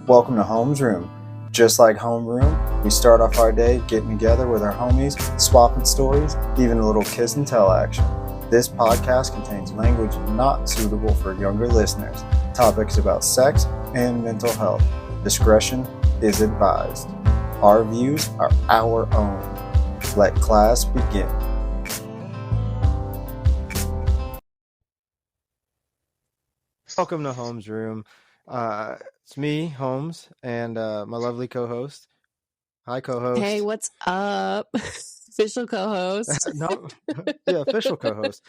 Welcome to Homesroom. Just like Homeroom, we start off our day getting together with our homies, swapping stories, even a little kiss and tell action. This podcast contains language not suitable for younger listeners, topics about sex and mental health. Discretion is advised. Our views are our own. Let class begin. Welcome to Homesroom. It's me, Holmes, and my lovely co-host. Hi, co-host. Hey, what's up? Official co-host. No, yeah, official co-host.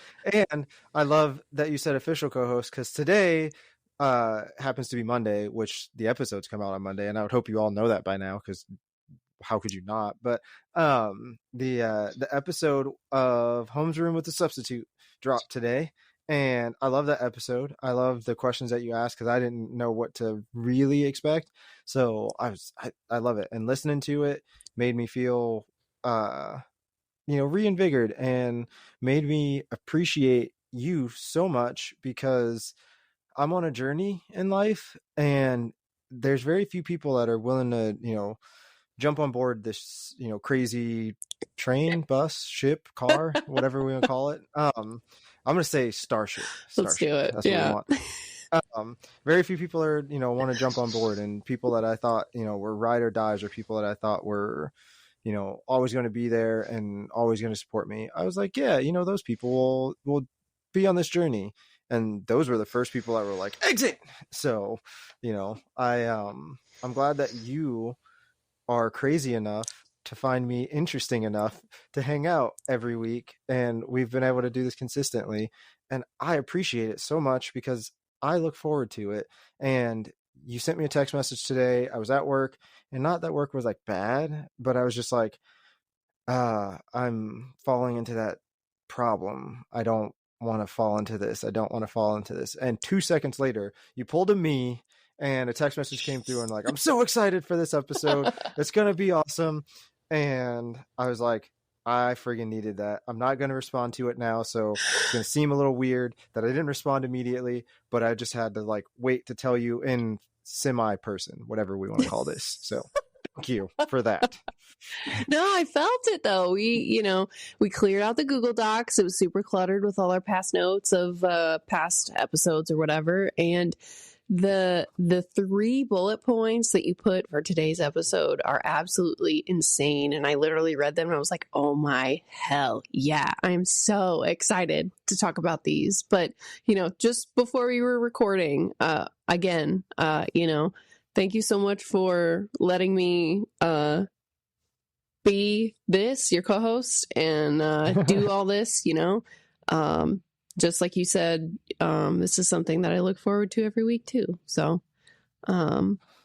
And I love that you said official co-host because today happens to be Monday, which the episodes come out on Monday, and I would hope you all know that by now because how could you not? But the episode of Homesroom with the Substitute dropped today. And I love that episode. I love the questions that you asked because I didn't know what to really expect. So I love it. And listening to it made me feel, reinvigorated and made me appreciate you so much because I'm on a journey in life and there's very few people that are willing to, jump on board this, crazy train, bus, ship, car, whatever we want to call it. I'm going to say starship. Let's do it. That's yeah. what we want. Very few people are, want to jump on board, and people that I thought, were ride or dies, or people that I thought were, always going to be there and always going to support me. I was like, yeah, those people will be on this journey. And those were the first people that were like, exit. So, I'm glad that you are crazy enough to find me interesting enough to hang out every week, and we've been able to do this consistently, and I appreciate it so much because I look forward to it. And you sent me a text message today. I was at work, and not that work was like bad, but I was just like, I'm falling into that problem. I don't want to fall into this. I don't want to fall into this. And 2 seconds later, you pulled a me and a text message came through and like, I'm so excited for this episode. It's going to be awesome. And I was like, I friggin' needed that. I'm not going to respond to it now. So it's going to seem a little weird that I didn't respond immediately, but I just had to like wait to tell you in semi-person, whatever we want to call this. So thank you for that. No, I felt it though. We cleared out the Google Docs. It was super cluttered with all our past notes of past episodes or whatever. And the 3 bullet points that you put for today's episode are absolutely insane. And I literally read them and I was like, oh my hell yeah, I'm so excited to talk about these. But, just before we were recording, again, thank you so much for letting me be your co-host and do all this, just like you said, this is something that I look forward to every week too. So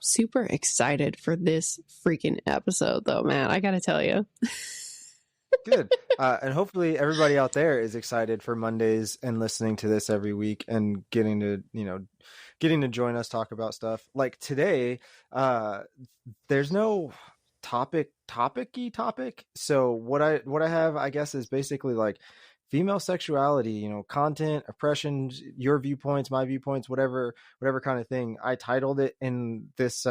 super excited for this freaking episode though, man. I gotta tell you. Good. And hopefully everybody out there is excited for Mondays and listening to this every week and getting to join us talk about stuff. Like today, there's no topic-y topic. So what I have, I guess, is basically like female sexuality, content, oppression, your viewpoints, my viewpoints, whatever kind of thing. I titled it in this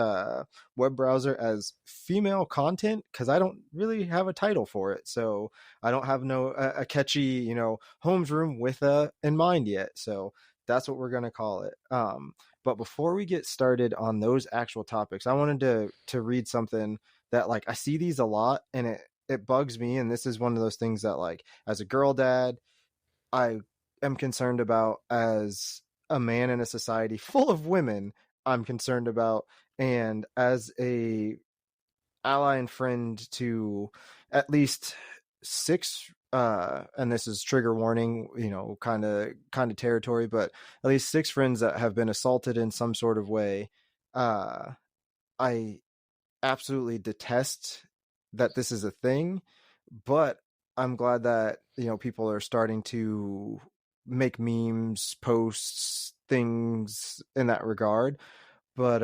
web browser as female content because I don't really have a title for it. So I don't have a catchy, Homes Room with in mind yet. So that's what we're going to call it. But before we get started on those actual topics, I wanted to read something that like I see these a lot and it bugs me. And this is one of those things that like as a girl dad, I am concerned about, as a man in a society full of women, I'm concerned about, and as a ally and friend to at least 6 and this is trigger warning, kind of territory, but at least 6 friends that have been assaulted in some sort of way. I absolutely detest that this is a thing, but I'm glad that people are starting to make memes, posts, things in that regard. But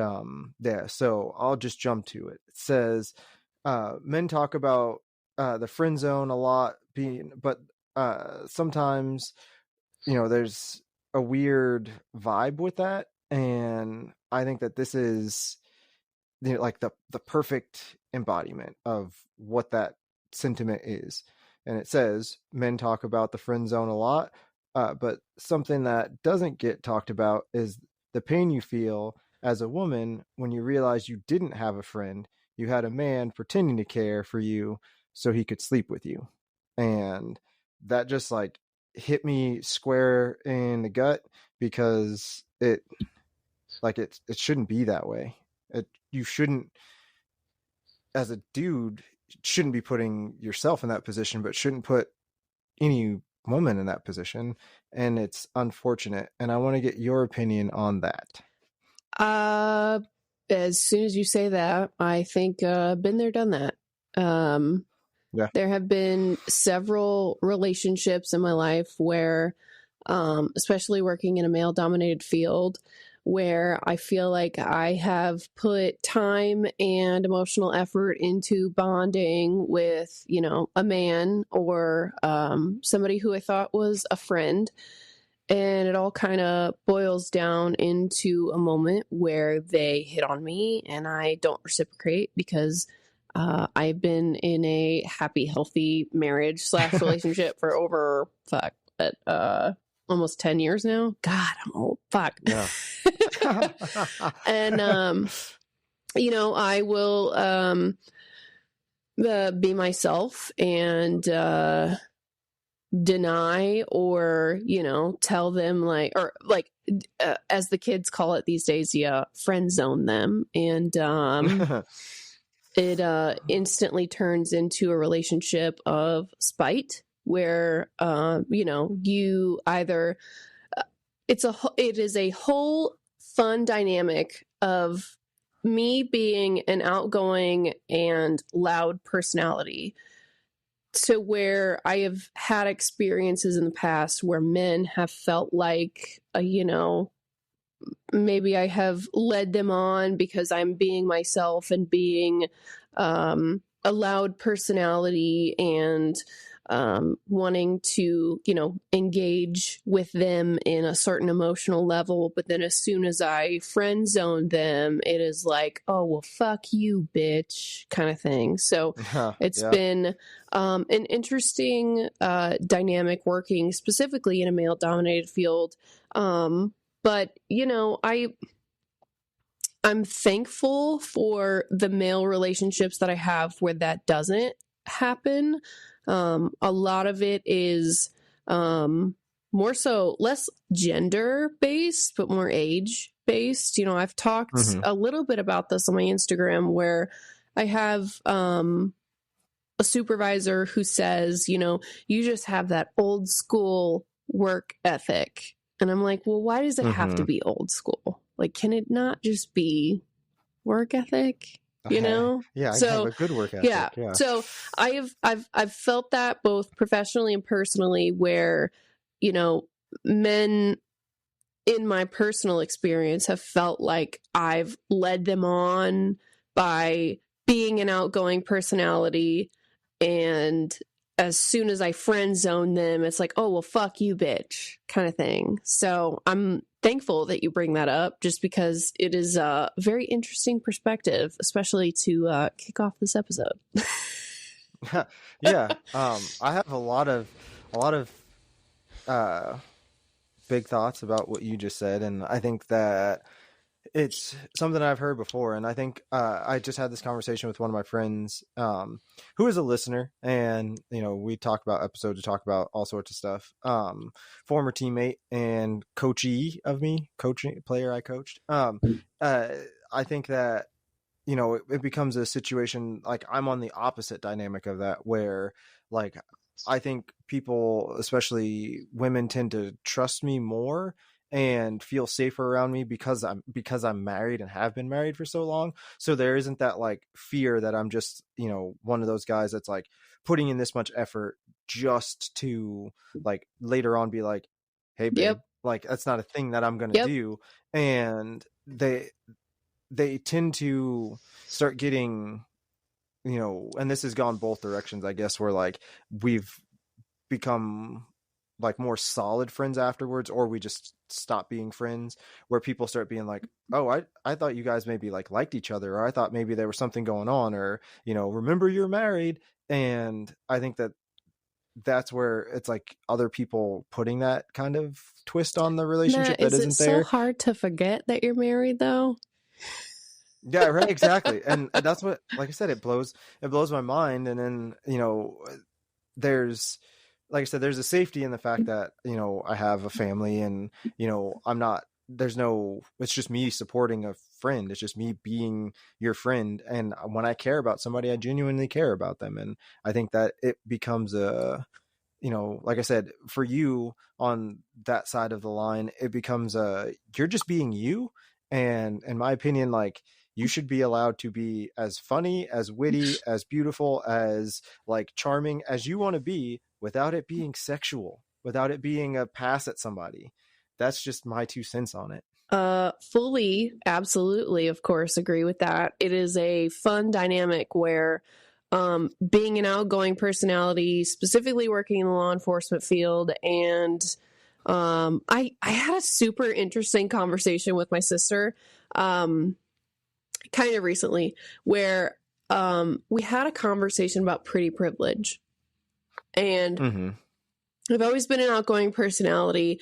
yeah, so I'll just jump to it. It says men talk about the friend zone a lot, but sometimes there's a weird vibe with that, and I think that this is like the perfect embodiment of what that sentiment is. And it says men talk about the friend zone a lot, but something that doesn't get talked about is the pain you feel as a woman when you realize you didn't have a friend. You had a man pretending to care for you so he could sleep with you. And that just like hit me square in the gut, because it shouldn't be that way. You shouldn't, as a dude, shouldn't be putting yourself in that position, but shouldn't put any woman in that position. And it's unfortunate. And I want to get your opinion on that. Uh, as soon as you say that, I think been there, done that. Yeah. There have been several relationships in my life where, especially working in a male dominated field, where I feel like I have put time and emotional effort into bonding with, a man or somebody who I thought was a friend. And it all kind of boils down into a moment where they hit on me and I don't reciprocate because I've been in a happy, healthy marriage / relationship for over, almost 10 years now. God, I'm old. Fuck. Yeah. And, I will be myself and deny or tell them as the kids call it these days, friend zone them, and it instantly turns into a relationship of spite where you either it is a whole fun dynamic of me being an outgoing and loud personality, to where I have had experiences in the past where men have felt like, maybe I have led them on because I'm being myself and being a loud personality and wanting to, engage with them in a certain emotional level. But then as soon as I friend zone them, it is like, oh, well, fuck you, bitch, kind of thing. So it's been an interesting dynamic working specifically in a male dominated field. But, I'm thankful for the male relationships that I have where that doesn't happen. A lot of it is more so less gender based, but more age based. I've talked a little bit about this on my Instagram, where I have a supervisor who says, you just have that old school work ethic. And I'm like, well, why does it have to be old school? Like, can it not just be work ethic? Yeah, I have So a good work ethic. Yeah. So I've felt that both professionally and personally, where, men in my personal experience have felt like I've led them on by being an outgoing personality, and as soon as I friend zone them, it's like, oh, well, fuck you, bitch, kind of thing. So I'm thankful that you bring that up, just because it is a very interesting perspective, especially to kick off this episode. Yeah. I have a lot of big thoughts about what you just said, and I think that it's something I've heard before. And I think I just had this conversation with one of my friends who is a listener, and we talk about episodes to talk about all sorts of stuff. Former teammate and coachee of me, coaching player I coached. I think that it becomes a situation like I'm on the opposite dynamic of that, where like I think people, especially women, tend to trust me more and feel safer around me because I'm married and have been married for so long. So there isn't that like fear that I'm just, one of those guys that's like putting in this much effort just to like later on be like, hey babe, Yep. like that's not a thing that I'm going to do. And they tend to start getting, and this has gone both directions, I guess, where like we've become like more solid friends afterwards, or we just stop being friends, where people start being like, oh, I thought you guys maybe like liked each other, or I thought maybe there was something going on, or, you know, remember you're married. And I think that that's where it's like other people putting that kind of twist on the relationship Matt, that is it isn't so there. hard to forget that you're married though? Yeah, right, exactly. And that's what, like I said, it blows my mind. And then, you know, there's, like I said, there's a safety in the fact that, you know, I have a family, and, you know, I'm not, there's no, it's just me supporting a friend. It's just me being your friend. And when I care about somebody, I genuinely care about them. And I think that it becomes a, you know, like I said, for you on that side of the line, it becomes you're just being you. And in my opinion, like, you should be allowed to be as funny, as witty, as beautiful, as like charming as you want to be, without it being sexual, without it being a pass at somebody. That's just my 2 cents on it. Fully, absolutely, of course, agree with that. It is a fun dynamic where being an outgoing personality, specifically working in the law enforcement field, and I had a super interesting conversation with my sister kind of recently where we had a conversation about pretty privilege. And Mm-hmm. I've always been an outgoing personality.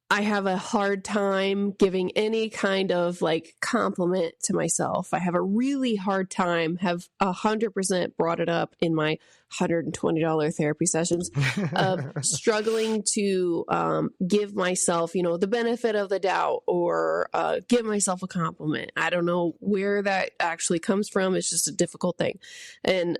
I have a hard time giving any kind of like compliment to myself. I have a really hard time, have 100% brought it up in my $120 therapy sessions, of struggling to give myself, you know, the benefit of the doubt, or give myself a compliment. I don't know where that actually comes from. It's just a difficult thing. And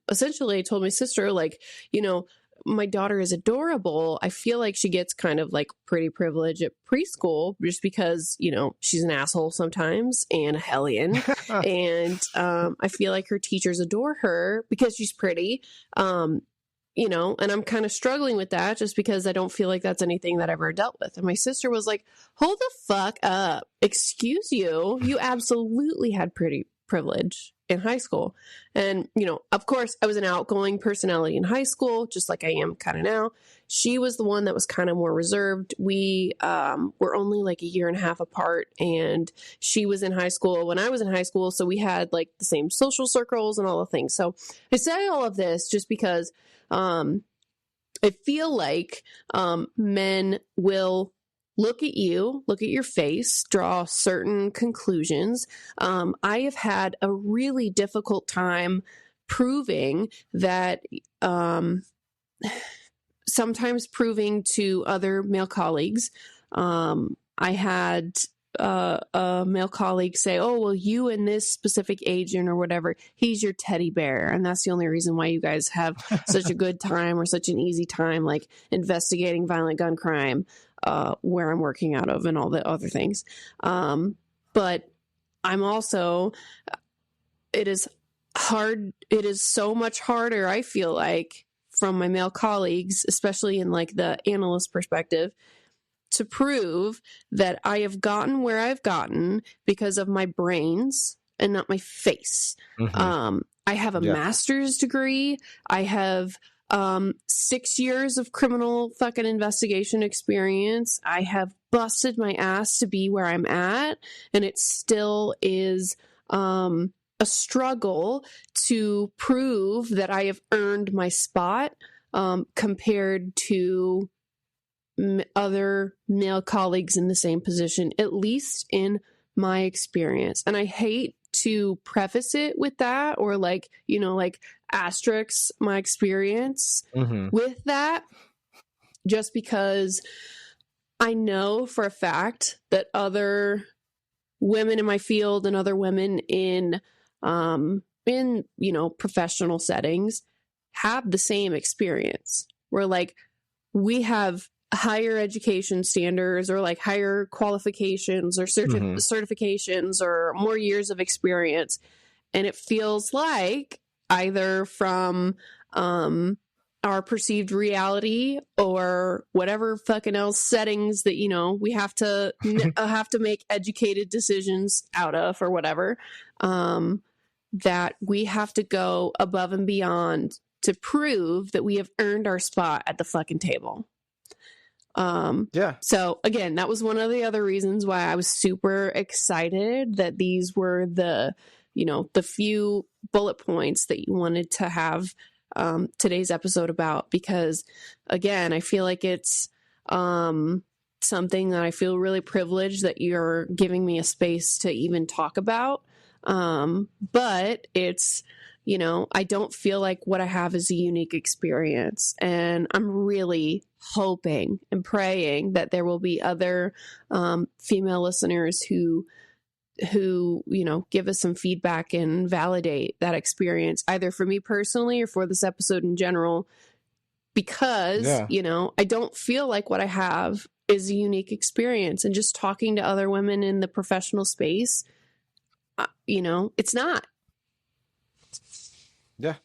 essentially I told my sister, like, you know, my daughter is adorable. I feel like she gets kind of like pretty privilege at preschool just because, you know, she's an asshole sometimes and a hellion. And I feel like her teachers adore her because she's pretty. You know, and I'm kind of struggling with that just because I don't feel like that's anything that I've ever dealt with. And my sister was like, hold the fuck up. Excuse you. You absolutely had pretty privilege in high school. And, you know, of course, I was an outgoing personality in high school, just like I am kind of now. She was the one that was kind of more reserved. We were only like a year and a half apart, and she was in high school when I was in high school. So we had like the same social circles and all the things. So I say all of this just because I feel like men will look at you, look at your face, draw certain conclusions. I have had a really difficult time proving that, sometimes proving to other male colleagues. I had a male colleague say, oh, well, you and this specific agent or whatever, he's your teddy bear. And that's the only reason why you guys have such a good time or such an easy time, like investigating violent gun crime, where I'm working out of and all the other things. But I'm also, it is hard. It is so much harder, I feel like, from my male colleagues, especially in like the analyst perspective, to prove that I have gotten where I've gotten because of my brains and not my face. Mm-hmm. I have a Yeah. master's degree. I have 6 years of criminal fucking investigation experience. I have busted my ass to be where I'm at, and it still is a struggle to prove that I have earned my spot compared to other male colleagues in the same position, at least in my experience. And I hate to preface it with that, or like, you know, like asterisk my experience Mm-hmm. with that, just because I know for a fact that other women in my field and other women in, you know, professional settings have the same experience, where like we have higher education standards, or like higher qualifications, or Mm-hmm. certifications, or more years of experience. And it feels like either from our perceived reality or whatever fucking else settings that, you know, we have to make educated decisions out of, or whatever, that we have to go above and beyond to prove that we have earned our spot at the fucking table. Yeah. So again, that was one of the other reasons why I was super excited that these were the, you know, the few bullet points that you wanted to have today's episode about, because again, I feel like it's something that I feel really privileged that you're giving me a space to even talk about. But it's, you know, I don't feel like what I have is a unique experience. And I'm really hoping and praying that there will be other female listeners who, you know, give us some feedback and validate that experience, either for me personally or for this episode in general. Because, Yeah. you know, I don't feel like what I have is a unique experience. And just talking to other women in the professional space, you know, it's not. Yeah.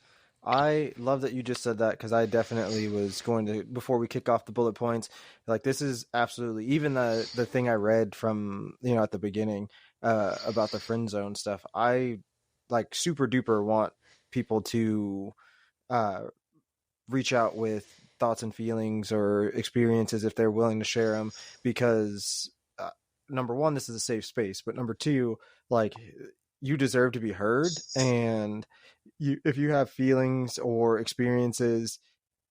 I love that you just said that, because I definitely was going to, before we kick off the bullet points, like this is absolutely, even the thing I read from, you know, at the beginning about the friend zone stuff, I like super duper want people to reach out with thoughts and feelings or experiences if they're willing to share them, because number one, this is a safe space, but number two, like, you deserve to be heard. And if you have feelings or experiences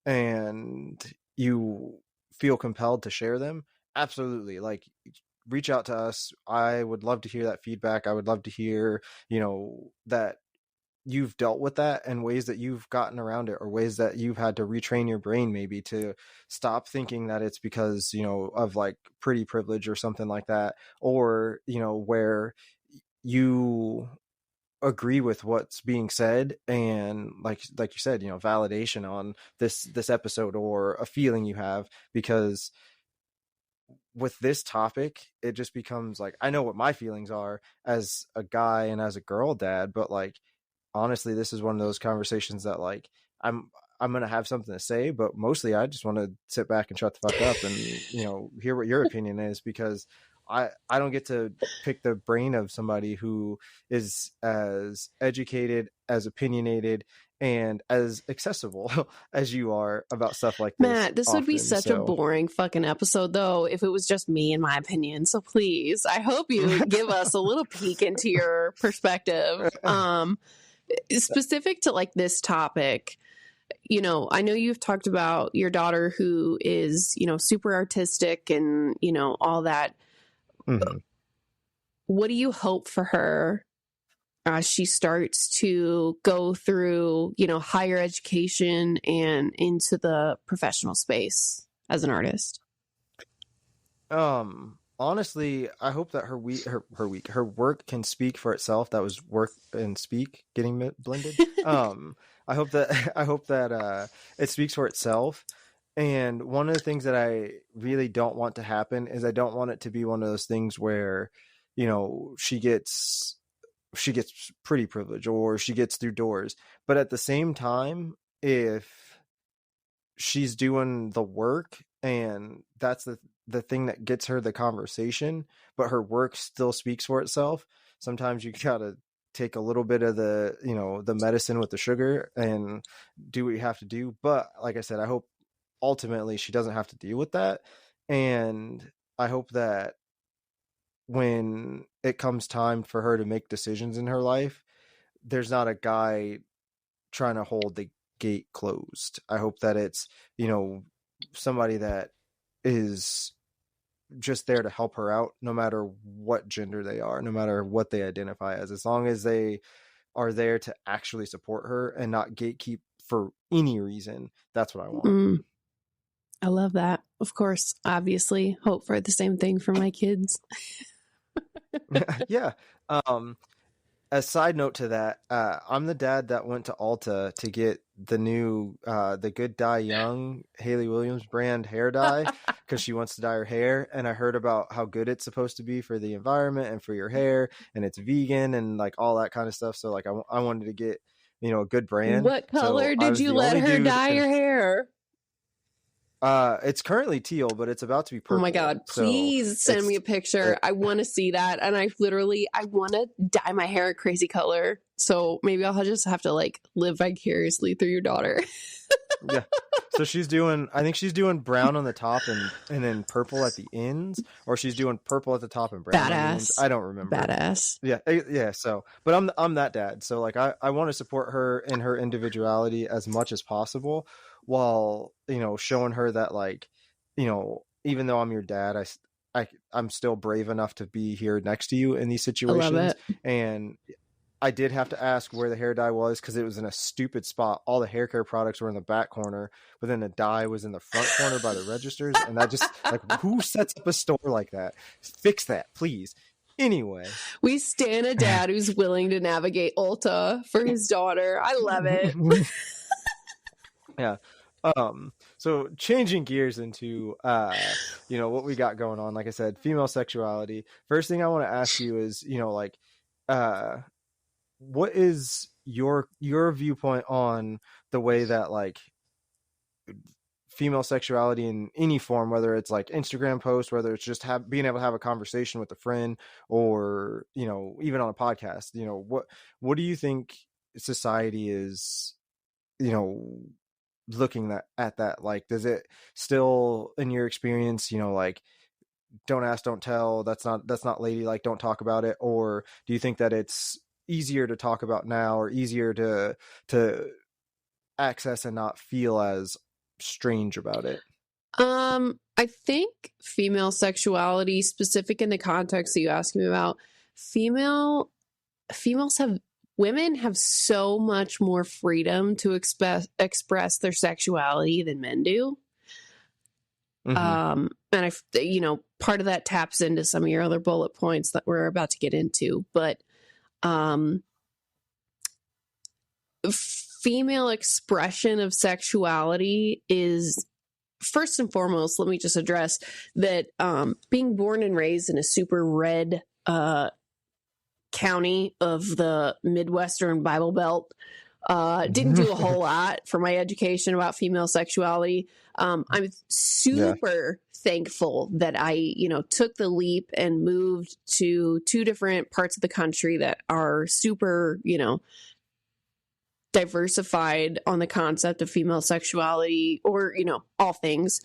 and you feel compelled to share them, absolutely, like, reach out to us. I would love to hear that feedback. I would love to hear, you know, that you've dealt with that and ways that you've gotten around it, or ways that you've had to retrain your brain maybe to stop thinking that it's because, you know, of like pretty privilege or something like that, or, you know, where you agree with what's being said, and like you said, you know, validation on this episode or a feeling you have. Because with this topic, it just becomes like, I know what my feelings are as a guy and as a girl dad, but like, honestly, this is one of those conversations that like I'm gonna have something to say, but mostly I just want to sit back and shut the fuck up and, you know, hear what your opinion is, because I don't get to pick the brain of somebody who is as educated, as opinionated, and as accessible as you are about stuff like this. Matt, this would be often. such a So boring fucking episode, though, if it was just me and my opinion. So please, I hope you give us a little peek into your perspective. Specific to like this topic, you know, I know you've talked about your daughter who is, you know, super artistic and, you know, all that. mm-hmm. What do you hope for her as she starts to go through, you know, higher education and into the professional space as an artist? Honestly, I hope that her work can speak for itself. That was work and speak getting blended. I hope that it speaks for itself. And one of the things that I really don't want to happen is I don't want it to be one of those things where, you know, she gets pretty privilege or she gets through doors. But at the same time, if she's doing the work and that's the thing that gets her the conversation, but her work still speaks for itself, sometimes you gotta take a little bit of the, you know, the medicine with the sugar and do what you have to do. But like I said, I hope ultimately she doesn't have to deal with that. And I hope that when it comes time for her to make decisions in her life, there's not a guy trying to hold the gate closed. I hope that it's, you know, somebody that is just there to help her out, no matter what gender they are, no matter what they identify as long as they are there to actually support her and not gatekeep for any reason. That's what I want. I love that. Of course, obviously, hope for the same thing for my kids. Yeah. A side note to that, I'm the dad that went to Ulta to get the new the Good Dye Young Haley Williams brand hair dye because she wants to dye her hair, and I heard about how good it's supposed to be for the environment and for your hair, and it's vegan and like all that kind of stuff. So like I wanted to get, you know, a good brand. What color So I did was you the let only her dude dye your hair? It's currently teal, but it's about to be Oh my purple. God, So please send me it's a picture. I want to see that. And I want to dye my hair a crazy color. So maybe I'll just have to like live vicariously through your daughter. yeah. So I think she's doing brown on the top and then purple at the ends, or she's doing purple at the top and brown on the ends. Badass. I don't remember. Badass. Yeah, yeah. So, but I'm that dad. So like I want to support her in her individuality as much as possible, while showing her that like even though I'm your dad, I'm still brave enough to be here next to you in these I love situations. it. And I did have to ask where the hair dye was because it was in a stupid spot. All the hair care products were in the back corner, but then the dye was in the front corner by the registers. And that just like, who sets up a store like that? Fix that, please. Anyway, we stand a dad who's willing to navigate Ulta for his daughter. I love it. Yeah. So changing gears into what we got going on, like I said, female sexuality. First thing I want to ask you is, like what is your viewpoint on the way that like female sexuality in any form, whether it's like Instagram posts, whether it's just being able to have a conversation with a friend, or even on a podcast, what do you think society is looking at that? Like, does it still, in your experience, like, don't ask, don't tell, that's not ladylike, don't talk about it? Or do you think that it's easier to talk about now, or easier to access and not feel as strange about it? I think female sexuality, specific in the context that you asked me about, women have so much more freedom to express their sexuality than men do. Mm-hmm. And part of that taps into some of your other bullet points that we're about to get into, but, female expression of sexuality is, first and foremost, let me just address that, being born and raised in a super red, county of the Midwestern Bible Belt, didn't do a whole lot for my education about female sexuality. I'm super thankful that I, took the leap and moved to 2 different parts of the country that are super, diversified on the concept of female sexuality, or, all things,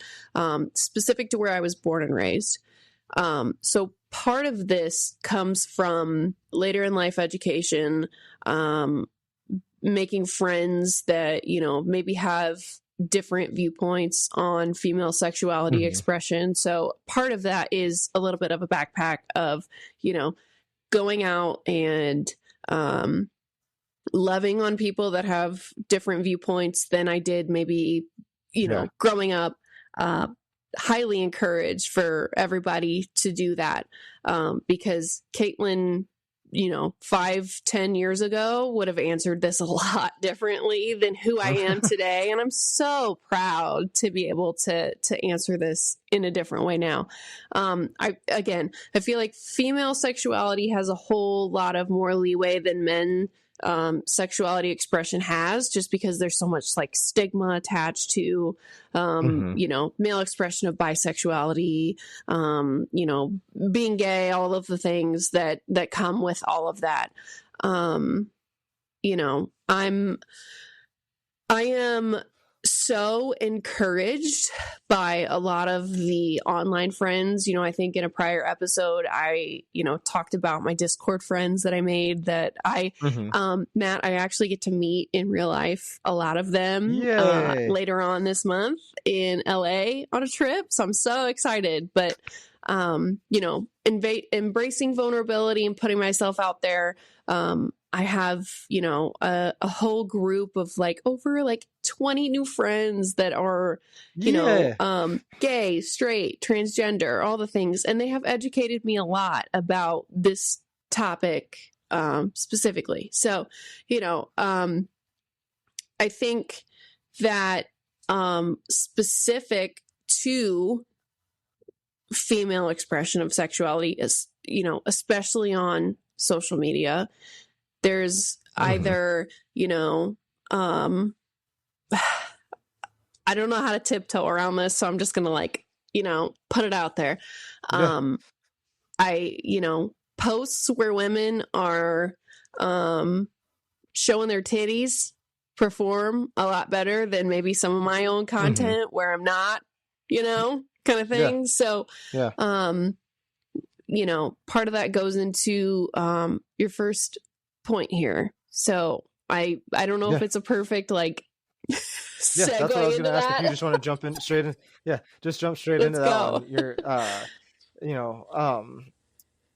specific to where I was born and raised. So part of this comes from later in life education, making friends that, maybe have different viewpoints on female sexuality expression. So part of that is a little bit of a backpack of, going out and, loving on people that have different viewpoints than I did maybe, growing up. Highly encouraged for everybody to do that, because Kaitlin, 5-10 years ago would have answered this a lot differently than who I am today. And I'm so proud to be able to answer this in a different way now. I feel like female sexuality has a whole lot of more leeway than men sexuality expression has, just because there's so much like stigma attached to male expression of bisexuality, being gay, all of the things that come with all of that. I am so encouraged by a lot of the online friends. I think in a prior episode, I, talked about my Discord friends that I made that Matt, I actually get to meet in real life, a lot of them, later on this month in LA on a trip. So I'm so excited, but, embracing vulnerability and putting myself out there. I have, a whole group of like over like 20 new friends that are, gay, straight, transgender, all the things. And they have educated me a lot about this topic, specifically. So, I think that, specific to female expression of sexuality is, especially on social media, there's either, I don't know how to tiptoe around this, so I'm just gonna like, put it out there. Yeah. I, posts where women are showing their titties perform a lot better than maybe some of my own Hmm. content where I'm not, kind of Yeah. thing. So, Yeah. um, part of that goes into your first point here. So I don't know if Yeah. it's a perfect like Yeah. That's what I segue was going into to ask. If you that. just want to jump in straight in. Yeah. Just jump straight Let's into that go. one. You know,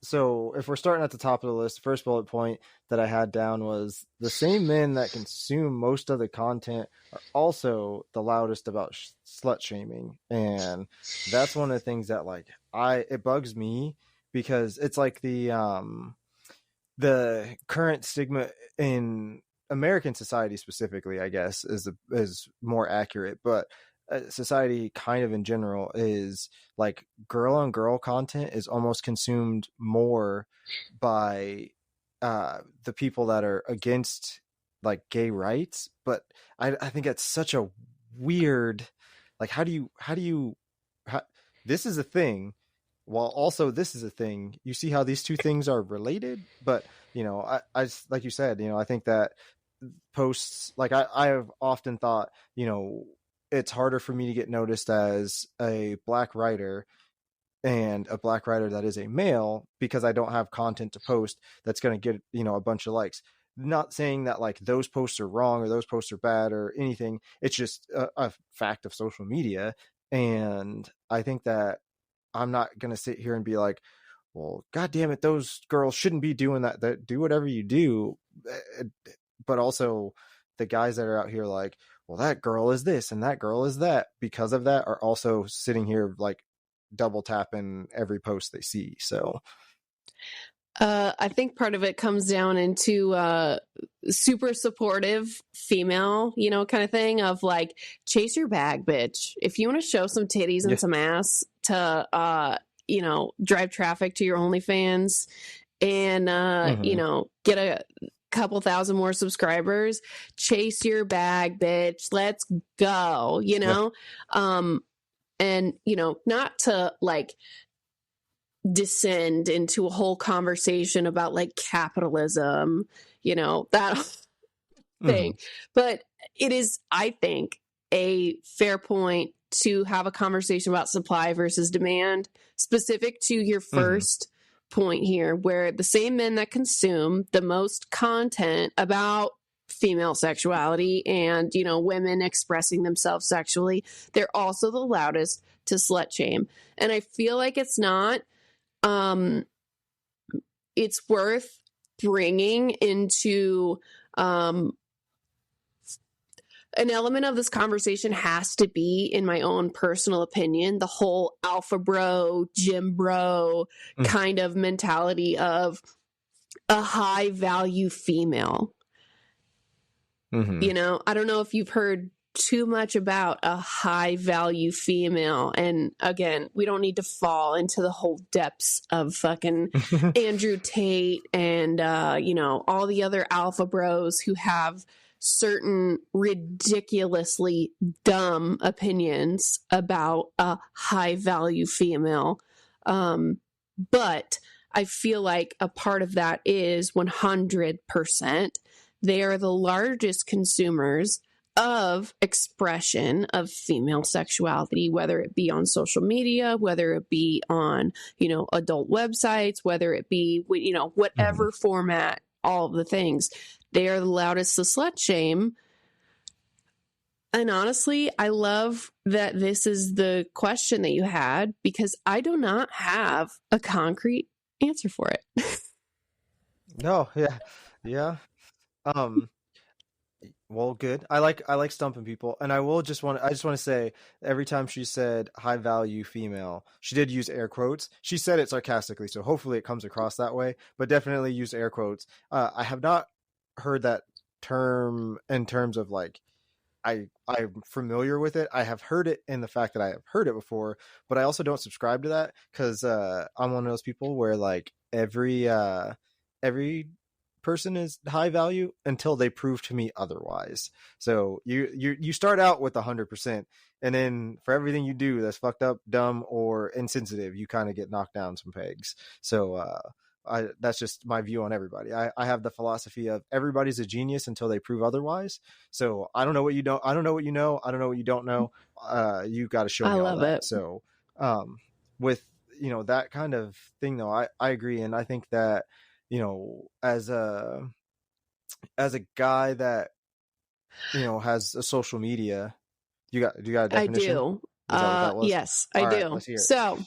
so if we're starting at the top of the list, the first bullet point that I had down was the same men that consume most of the content are also the loudest about slut shaming, and that's one of the things that like it bugs me because it's like the current stigma in American society specifically, I guess, is more accurate, but society kind of in general is like girl on girl content is almost consumed more by the people that are against like gay rights. But I think it's such a weird, like, how, this is a thing while also this is a thing. You see how these two things are related, but I like you said, I think that posts like I have often thought, it's harder for me to get noticed as a black writer and a black writer that is a male because I don't have content to post that's going to get, a bunch of likes. Not saying that like those posts are wrong or those posts are bad or anything. It's just a fact of social media. And I think that I'm not going to sit here and be like, well, God damn it, those girls shouldn't be doing that. That do whatever you do. But also the guys that are out here like, well, that girl is this and that girl is that because of that are also sitting here like double tapping every post they see. So I think part of it comes down into super supportive female, kind of thing of like, chase your bag, bitch. If you want to show some titties yeah. and some ass to, drive traffic to your OnlyFans and, Mm-hmm. get a couple thousand more subscribers, chase your bag, bitch. Let's go, Yeah. and, not to like, descend into a whole conversation about like capitalism, that Mm-hmm. thing. But it is, I think, a fair point to have a conversation about supply versus demand, specific to your Mm-hmm. first point here, where the same men that consume the most content about female sexuality and, women expressing themselves sexually, they're also the loudest to slut shame. And I feel like um, it's worth bringing into an element of this conversation has to be, in my own personal opinion, the whole alpha bro, gym bro kind of mentality of a high value female. Mm-hmm. I don't know if you've heard too much about a high value female. And again, we don't need to fall into the whole depths of fucking Andrew Tate and, all the other alpha bros who have certain ridiculously dumb opinions about a high value female. But I feel like a part of that is 100%. They are the largest consumers of expression of female sexuality, whether it be on social media, whether it be on, adult websites, whether it be, Mm-hmm. whatever format, all of the things. They are the loudest to slut shame. And honestly, I love that this is the question that you had because I do not have a concrete answer for it. No, yeah. Yeah. Um well, good. I like stumping people, and I just want to say every time she said high value female, she did use air quotes. She said it sarcastically, so hopefully it comes across that way, but definitely use air quotes. I have not heard that term in terms of like I'm familiar with it. I have heard it in the fact that I have heard it before, but I also don't subscribe to that because I'm one of those people where like every person is high value until they prove to me otherwise. So you start out with 100%, and then for everything you do that's fucked up, dumb, or insensitive, you kind of get knocked down some pegs. So that's just my view on everybody. I have the philosophy of everybody's a genius until they prove otherwise. So I don't know what you don't. I don't know what you know. I don't know what you don't know. You got to show I me all love that. it. So with that kind of thing, though, I agree, and I think that as a guy that has a social media, do you got a I definition? do. Is that what that was? Yes, I All right, do. let's hear it. So,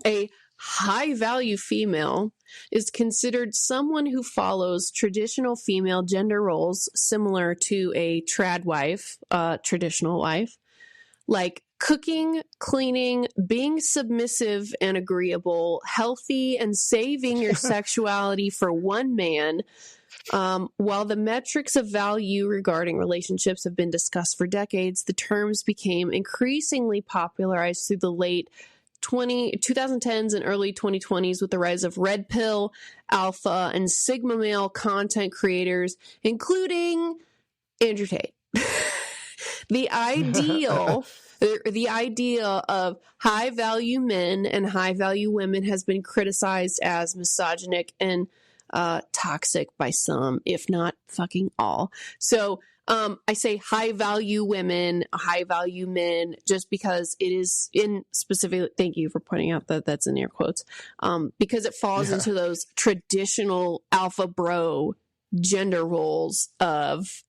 a high value female is considered someone who follows traditional female gender roles similar to a trad wife, traditional wife, like cooking, cleaning, being submissive and agreeable, healthy, and saving your sexuality for one man. While the metrics of value regarding relationships have been discussed for decades, the terms became increasingly popularized through the late 2010s and early 2020s with the rise of red pill, alpha, and sigma male content creators, including Andrew Tate. The idea of high value men and high value women has been criticized as misogynic and toxic by some, if not fucking all. So I say high value women, high value men, just because it is in specific. Thank you for pointing out that that's in air quotes, because it falls into those traditional alpha bro gender roles of,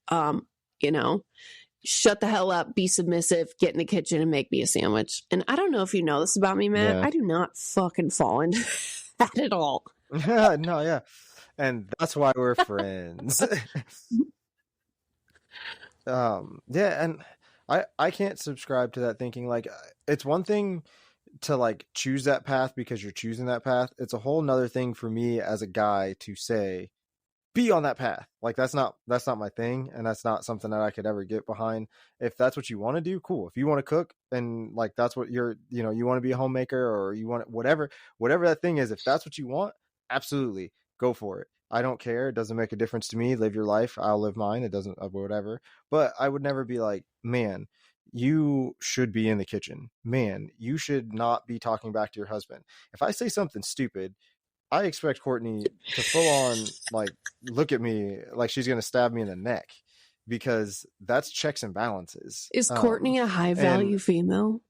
shut the hell up, be submissive, get in the kitchen and make me a sandwich. And I don't know if you know this about me, Matt. Yeah. I do not fucking fall into that at all. No, yeah. And that's why we're friends. Yeah, and I can't subscribe to that thinking. Like, it's one thing to like choose that path because you're choosing that path. It's a whole nother thing for me as a guy to say, be on that path. Like, that's not my thing, and that's not something that I could ever get behind. If that's what you want to do, cool. If you want to cook and like that's what you want to be a homemaker, or you want whatever that thing is, if that's what you want, absolutely go for it. I don't care. It doesn't make a difference to me. Live your life. I'll live mine. It doesn't, whatever. But I would never be like, man, you should be in the kitchen. Man, you should not be talking back to your husband. If I say something stupid, I expect Courtney to full on like look at me like she's going to stab me in the neck, because that's checks and balances. Is Courtney a high value female?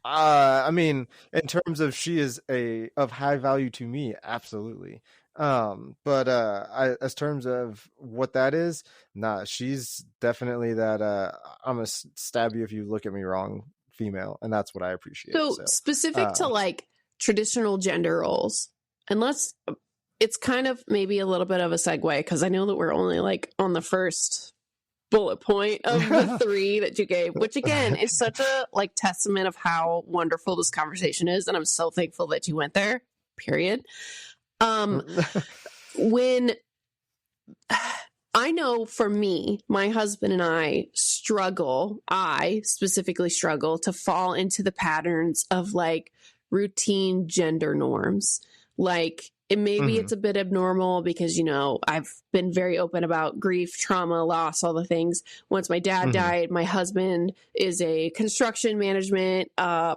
I mean, in terms of she is of high value to me, absolutely. But as terms of what that is, nah, she's definitely that I'm gonna stab you if you look at me wrong female, and that's what I appreciate. So specific to like traditional gender roles, and it's kind of maybe a little bit of a segue, because I know that we're only like on the first bullet point of the three that you gave, which again is such a like testament of how wonderful this conversation is, and I'm so thankful that you went there, period. When I know for me, my husband and I specifically struggle to fall into the patterns of like routine gender norms. Like, maybe it's a bit abnormal because, I've been very open about grief, trauma, loss, all the things. Once my dad died, my husband is a construction management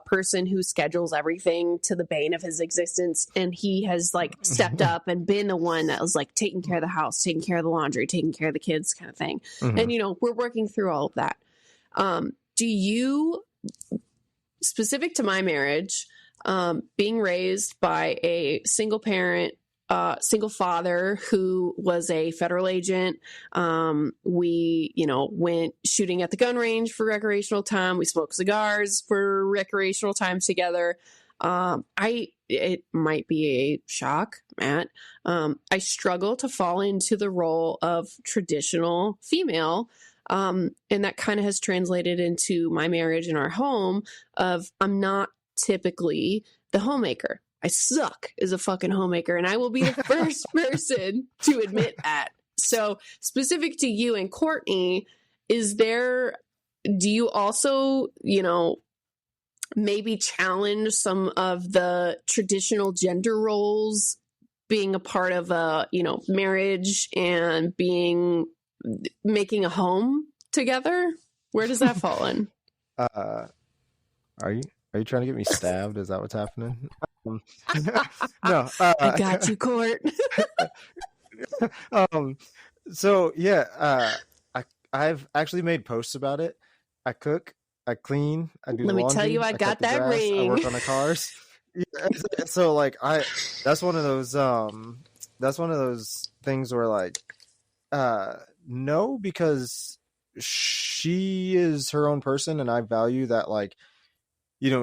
person who schedules everything to the bane of his existence. And he has like stepped up and been the one that was like taking care of the house, taking care of the laundry, taking care of the kids kind of thing. And, we're working through all of that. Do you, specific to my marriage, being raised by a single parent, single father who was a federal agent. We, went shooting at the gun range for recreational time. We smoked cigars for recreational time together. It might be a shock, Matt. I struggle to fall into the role of traditional female. And that kind of has translated into my marriage and our home of I'm not typically the homemaker. I suck as a fucking homemaker, and I will be the first person to admit that. So specific to you and Courtney, do you also, maybe challenge some of the traditional gender roles being a part of a, marriage and making a home together? Where does that fall in? Uh, are you trying to get me stabbed? Is that what's happening? Um, no. I got you, Court. Um, so yeah, I've actually made posts about it. I cook, I clean, I do the Let me tell you, laundry, I I cut got the that grass, I ring. work on the cars. Yeah, so like that's one of those that's one of those things where like uh no, because she is her own person and I value that, like,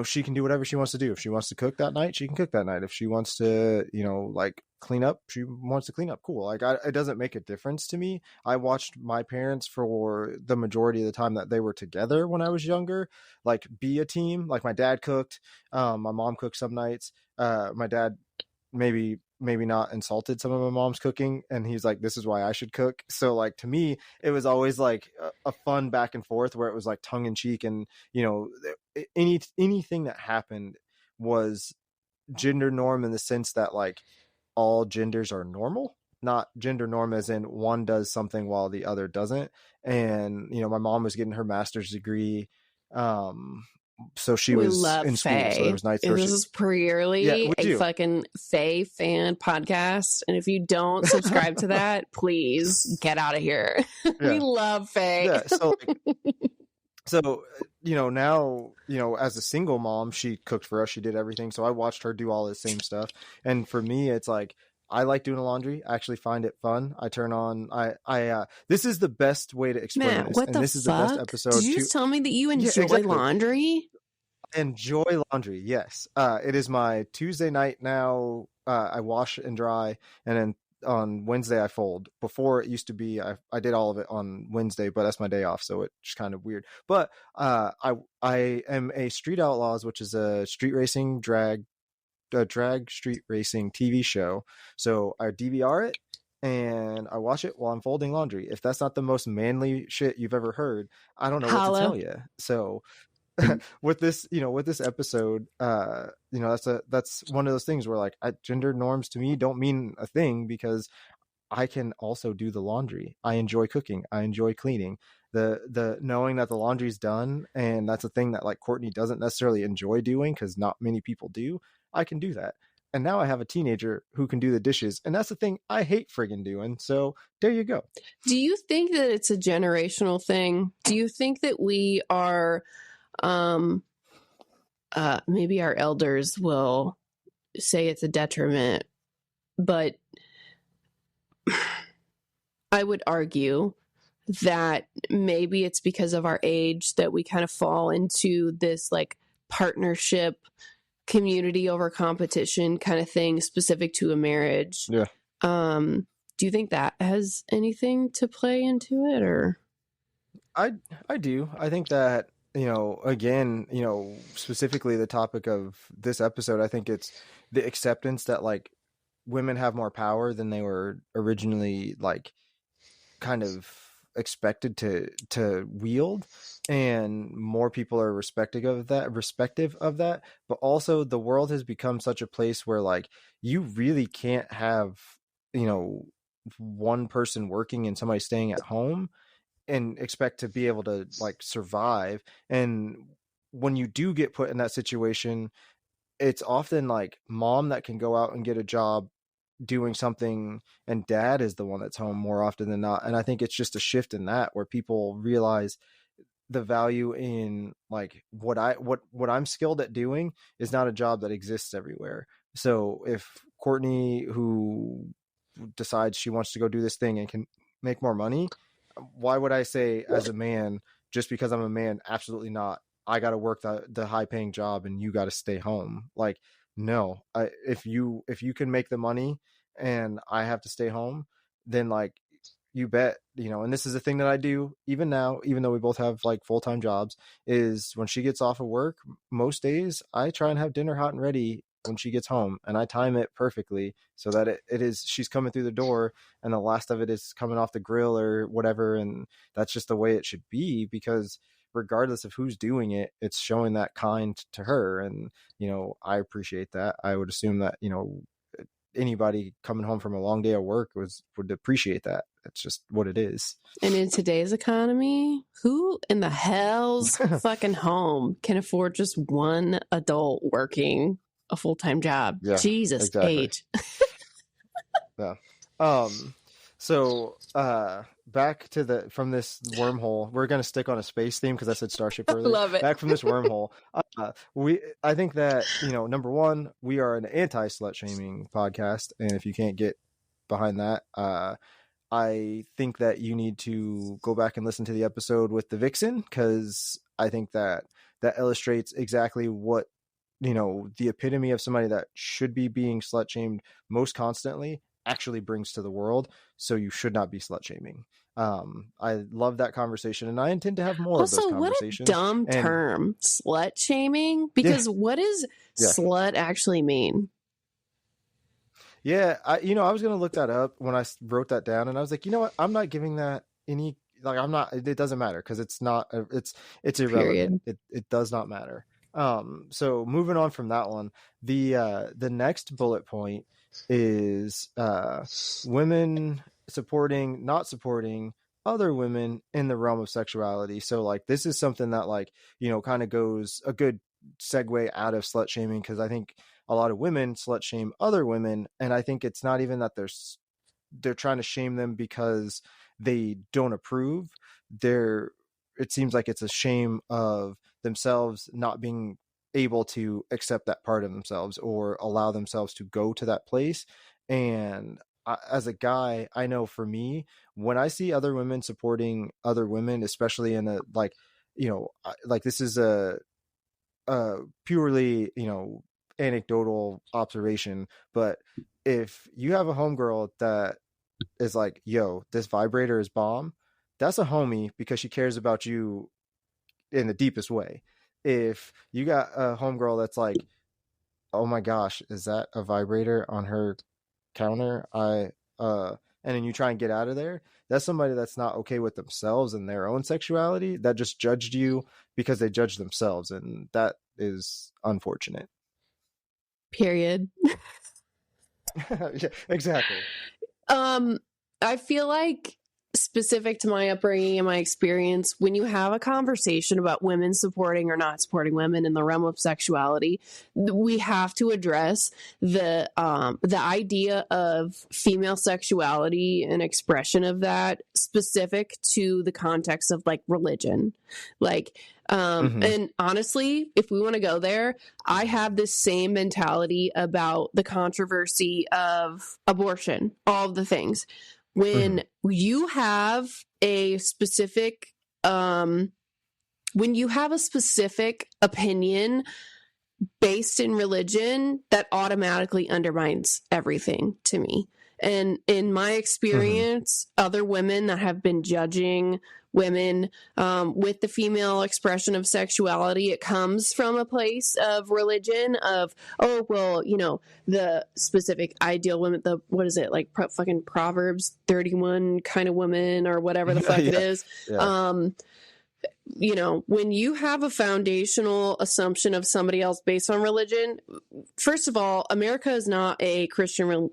she can do whatever she wants to do. If she wants to cook that night, she can cook that night. If she wants to, like clean up, she wants to clean up. Cool. Like, it doesn't make a difference to me. I watched my parents for the majority of the time that they were together when I was younger, like be a team. Like my dad cooked, my mom cooked some nights. My dad maybe not insulted some of my mom's cooking, and he's like, this is why I should cook. So like, to me, it was always like a fun back and forth where it was like tongue in cheek, and anything that happened was gender norm in the sense that like all genders are normal, not gender norm as in one does something while the other doesn't. And my mom was getting her master's degree, um so she We was love in school, so there Faye. was nights where This she, is yeah, purely we a do. fucking Faye fan podcast. And if you don't subscribe to that, please get out of here. We Yeah, love Faye. yeah. So like, now, as a single mom, she cooked for us, she did everything, so I watched her do all the same stuff. And for me, it's like, I like doing the laundry. I actually find it fun. I turn on, this is the best way to explain Matt, this, what and the this is the best fuck? Did episode you to, just tell me that you yeah, enjoy exactly. laundry? Enjoy laundry, yes. It is my Tuesday night now. I wash and dry, and then on Wednesday I fold. Before, it used to be I did all of it on Wednesday, but that's my day off, so it's kind of weird. But I am a Street Outlaws, which is a street racing drag street racing TV show. So I DVR it and I watch it while I'm folding laundry. If that's not the most manly shit you've ever heard, I don't know what to Holla. tell you. So with this episode, that's one of those things where like, gender norms to me don't mean a thing, because I can also do the laundry. I enjoy cooking, I enjoy cleaning. The knowing that the laundry's done, and that's a thing that like Courtney doesn't necessarily enjoy doing, because not many people do. I can do that. And now I have a teenager who can do the dishes, and that's the thing I hate friggin' doing. So there you go. Do you think that it's a generational thing? Do you think that we are maybe our elders will say it's a detriment, but I would argue that maybe it's because of our age that we kind of fall into this like partnership, community over competition kind of thing specific to a marriage. Yeah. Do you think that has anything to play into it, or? I do. I think that, again, specifically the topic of this episode, I think it's the acceptance that like women have more power than they were originally like kind of expected to wield, and more people are respective of that. But also, the world has become such a place where like you really can't have, one person working and somebody staying at home and expect to be able to like survive. And when you do get put in that situation, it's often like mom that can go out and get a job doing something, and dad is the one that's home more often than not. And I think it's just a shift in that, where people realize the value in like what I'm skilled at doing is not a job that exists everywhere. So if Courtney, who decides she wants to go do this thing and can make more money, why would I say as a man, just because I'm a man, absolutely not, I got to work the high paying job and you got to stay home? Like, no. If you can make the money and I have to stay home, then like, you bet, and this is a thing that I do even now, even though we both have like full-time jobs, is when she gets off of work, most days I try and have dinner hot and ready when she gets home, and I time it perfectly so that it is, she's coming through the door and the last of it is coming off the grill or whatever. And that's just the way it should be, because regardless of who's doing it, it's showing that kind to her. And I appreciate that. I would assume that anybody coming home from a long day of work would appreciate that. That's just what it is. And in today's economy, who in the hell's fucking home can afford just one adult working a full-time job? Yeah, Jesus exactly. H. Yeah. So back to from this wormhole, we're gonna stick on a space theme because I said Starship earlier. Love it. Back from this wormhole, I think that, number one, we are an anti-slut shaming podcast, and if you can't get behind that, I think that you need to go back and listen to the episode with the Vixen, because I think that illustrates exactly what, the epitome of somebody that should be being slut shamed most constantly actually brings to the world. So you should not be slut shaming. I love that conversation, and I intend to have more of those conversations. What a dumb term, slut shaming, because what does slut actually mean? Yeah, I was going to look that up when I wrote that down, and I was like, you know what? I'm not giving that any, I'm not, it doesn't matter, because it's not, it's irrelevant. It does not matter. So moving on from that one, the next bullet point is women not supporting other women in the realm of sexuality. So like, this is something that kind of goes a good segue out of slut shaming, because I think a lot of women slut shame other women, and I think it's not even that they're trying to shame them because they don't approve. It seems like it's a shame of themselves not being able to accept that part of themselves or allow themselves to go to that place. And as a guy, I know for me, when I see other women supporting other women, especially in this is a purely, anecdotal observation, but if you have a homegirl that is like, yo, this vibrator is bomb, that's a homie because she cares about you in the deepest way. If you got a homegirl that's like, oh my gosh, is that a vibrator on her counter? And then you try and get out of there, that's somebody that's not okay with themselves and their own sexuality, that just judged you because they judged themselves, and that is unfortunate. Period. Yeah, exactly. I feel like, specific to my upbringing and my experience, when you have a conversation about women supporting or not supporting women in the realm of sexuality, we have to address the idea of female sexuality and expression of that specific to the context of like religion. And honestly, if we want to go there, I have this same mentality about the controversy of abortion, all of the things. When you have a specific, opinion based in religion, that automatically undermines everything to me. And in my experience, other women that have been judging women with the female expression of sexuality, it comes from a place of religion of, oh, well, the specific ideal women, what is it, like fucking Proverbs 31 kind of woman or whatever the fuck it is. Yeah. When you have a foundational assumption of somebody else based on religion, first of all, America is not a Christian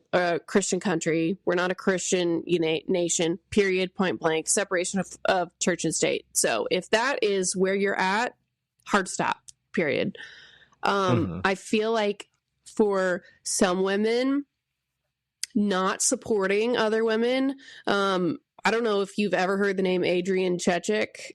country. We're not a Christian nation, period, point blank, separation of church and state. So if that is where you're at, hard stop, period. I feel like for some women, not supporting other women, I don't know if you've ever heard the name Adrian Chechik.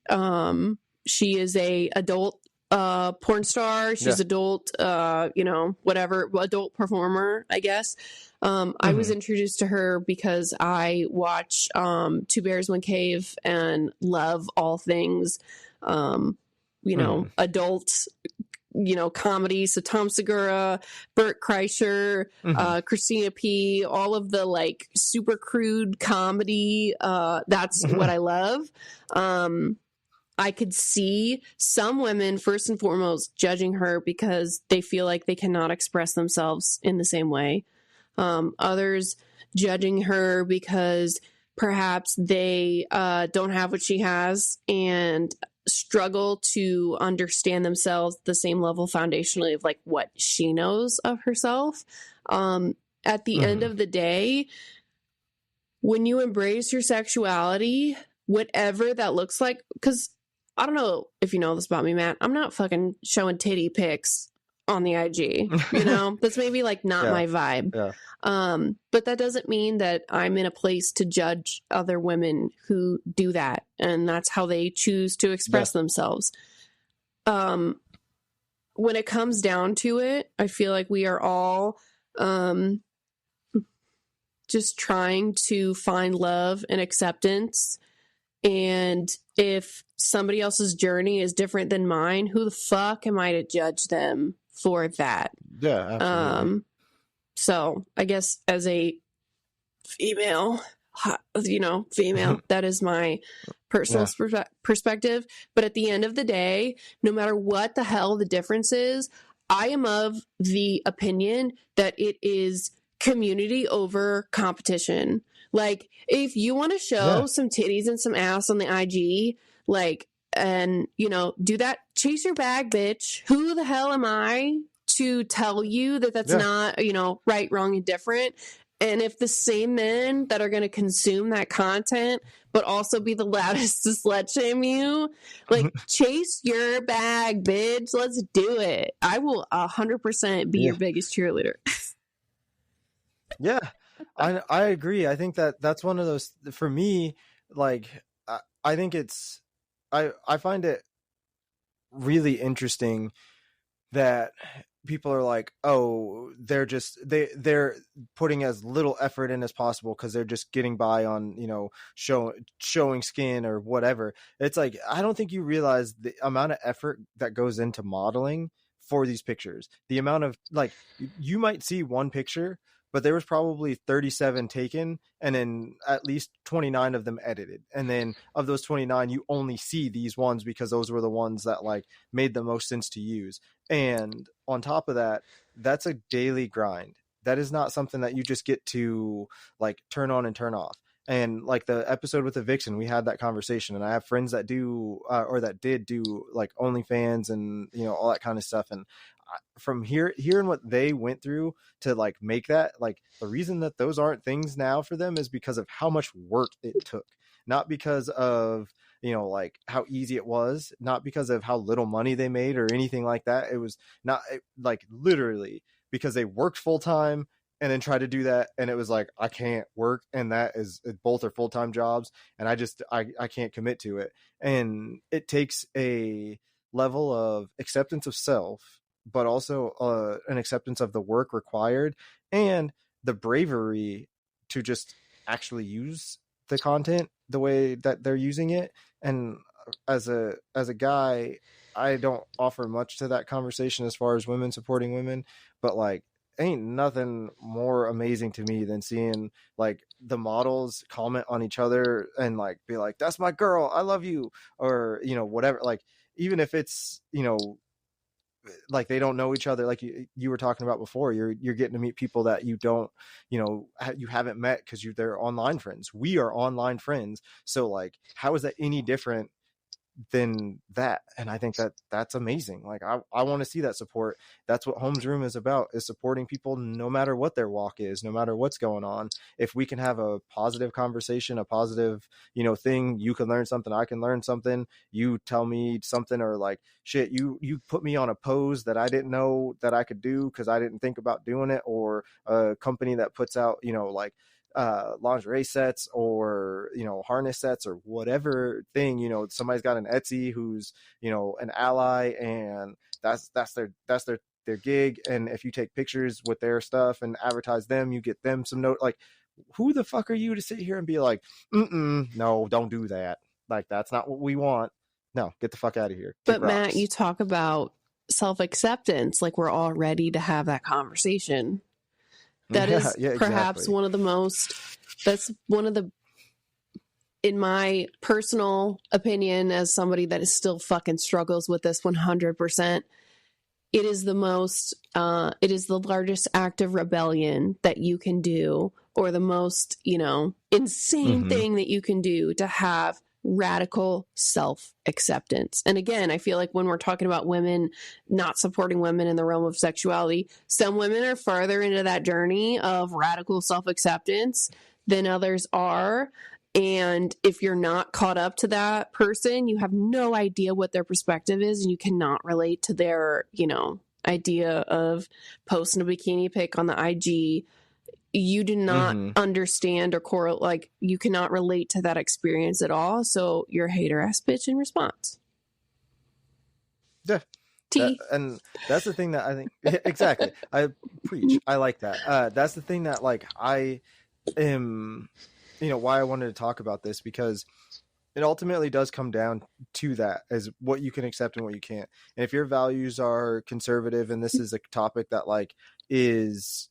She is a adult porn star. She's adult, whatever, adult performer, I guess. I was introduced to her because I watch Two Bears, One Cave and love all things, adult, comedy. So Tom Segura, Bert Kreischer, Christina P., all of the like super crude comedy. That's what I love. I could see some women, first and foremost, judging her because they feel like they cannot express themselves in the same way. Others judging her because perhaps they don't have what she has and struggle to understand themselves the same level foundationally of like what she knows of herself. at the end of the day, when you embrace your sexuality, whatever that looks like, because I don't know if you know this about me, Matt, I'm not fucking showing titty pics on the IG, you know, that's maybe like not my vibe. But that doesn't mean that I'm in a place to judge other women who do that. And that's how they choose to express themselves. When it comes down to it, I feel like we are all, just trying to find love and acceptance. And if somebody else's journey is different than mine, who the fuck am I to judge them for that? Yeah, absolutely. So I guess as a female, that is my personal perspective. But at the end of the day, no matter what the hell the difference is, I am of the opinion that it is community over competition. Like, if you want to show some titties and some ass on the IG, like, and, do that, chase your bag, bitch. Who the hell am I to tell you that that's not, right, wrong, and different? And if the same men that are going to consume that content, but also be the loudest to slut shame you, like, chase your bag, bitch. Let's do it. I will 100% be your biggest cheerleader. Yeah, I agree. I think that's one of those, for me, like, I think I find it really interesting that people are like, oh, they're putting as little effort in as possible because they're just getting by on, showing skin or whatever. It's like, I don't think you realize the amount of effort that goes into modeling for these pictures. The amount of, like, you might see one picture, but there was probably 37 taken and then at least 29 of them edited. And then of those 29, you only see these ones because those were the ones that, like, made the most sense to use. And on top of that, that's a daily grind. That is not something that you just get to, like, turn on and turn off. And like the episode with the Vixen, we had that conversation, and I have friends that do, or that did do, like, OnlyFans and, all that kind of stuff. And from hearing what they went through to, like, make that, like, the reason that those aren't things now for them is because of how much work it took, not because of, like, how easy it was, not because of how little money they made or anything like that. It was not, like, literally because they worked full time and then try to do that, and it was like, I can't work, and that is, both are full-time jobs, and I can't commit to it. And it takes a level of acceptance of self, but also an acceptance of the work required and the bravery to just actually use the content the way that they're using it. And as a guy, I don't offer much to that conversation as far as women supporting women, but, like, ain't nothing more amazing to me than seeing, like, the models comment on each other and, like, be like, that's my girl, I love you, or, whatever. Like, even if it's, like, they don't know each other, like you were talking about before, you're getting to meet people that you don't, you haven't met because they're online friends. We are online friends. So, like, how is that any different than that? And I think that that's amazing. Like, I want to see that support. That's what Homes Room is about, is supporting people no matter what their walk is, no matter what's going on. If we can have a positive conversation, a positive, thing, you can learn something, I can learn something, you tell me something, or, like, shit, you put me on a pose that I didn't know that I could do because I didn't think about doing it, or a company that puts out, like, lingerie sets, or harness sets, or whatever thing, somebody's got an Etsy who's an ally, and that's their gig. And if you take pictures with their stuff and advertise them, you get them some note. Like, who the fuck are you to sit here and be like, no, don't do that, like, that's not what we want. No, get the fuck out of here. But Matt, you talk about self-acceptance, like, we're all ready to have that conversation. That is perhaps exactly. That's one of the, in my personal opinion, as somebody that is still fucking struggles with this 100%, it is the largest act of rebellion that you can do, or the most, insane thing that you can do, to have radical self-acceptance. And again, I feel like when we're talking about women not supporting women in the realm of sexuality, some women are farther into that journey of radical self-acceptance than others are. And if you're not caught up to that person, you have no idea what their perspective is, and you cannot relate to their, idea of posting a bikini pic on the IG. You do not understand or correlate, like, you cannot relate to that experience at all. So you're a hater ass bitch in response. Yeah. And that's the thing that I think, exactly. I preach. I like that. That's the thing that, like, I am, why I wanted to talk about this, because it ultimately does come down to that, as what you can accept and what you can't. And if your values are conservative and this is a topic that, like, is,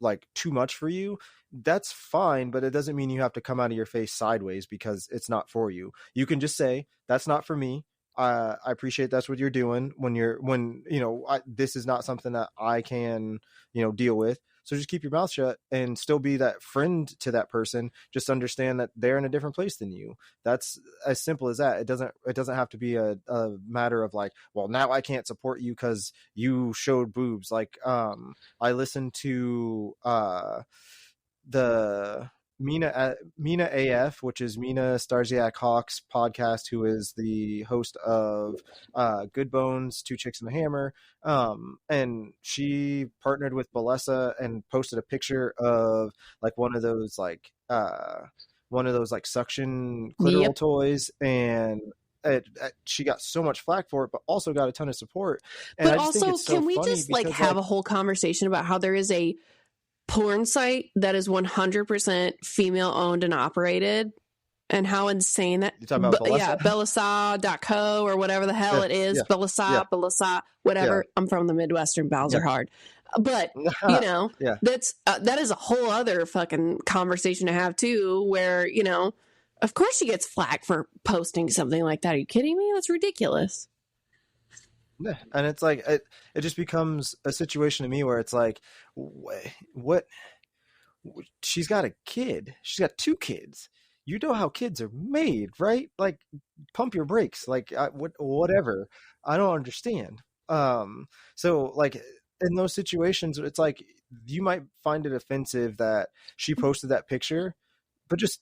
like, too much for you, that's fine, but it doesn't mean you have to come out of your face sideways because it's not for you. You can just say, that's not for me. I appreciate that's what you're doing this is not something that I can, deal with. So just keep your mouth shut and still be that friend to that person. Just understand that they're in a different place than you. That's as simple as that. It doesn't have to be a matter of, like, well, now I can't support you because you showed boobs. Like, I listened to the Mina AF, which is Mina Starziak Hawk's podcast, who is the host of Good Bones, Two Chicks and a Hammer. And she partnered with Balesa and posted a picture of, like, one of those suction clitoral toys, and she got so much flack for it, but also got a ton of support. And but also, can we just have a whole conversation about how there is a porn site that is 100% female owned and operated, and how insane that— you're talking about Balesa? Belasa.co or whatever the hell it is. Belasa, whatever. I'm from the Midwestern, bowels are hard. But, that is a whole other fucking conversation to have too, where, of course she gets flack for posting something like that. Are you kidding me? That's ridiculous. Yeah. And it's like, it just becomes a situation to me where it's like, what? She's got a kid. She's got 2 kids. You know how kids are made, right? Like, pump your brakes. Like, whatever. I don't understand. So, like, in those situations, it's like, you might find it offensive that she posted that picture, but just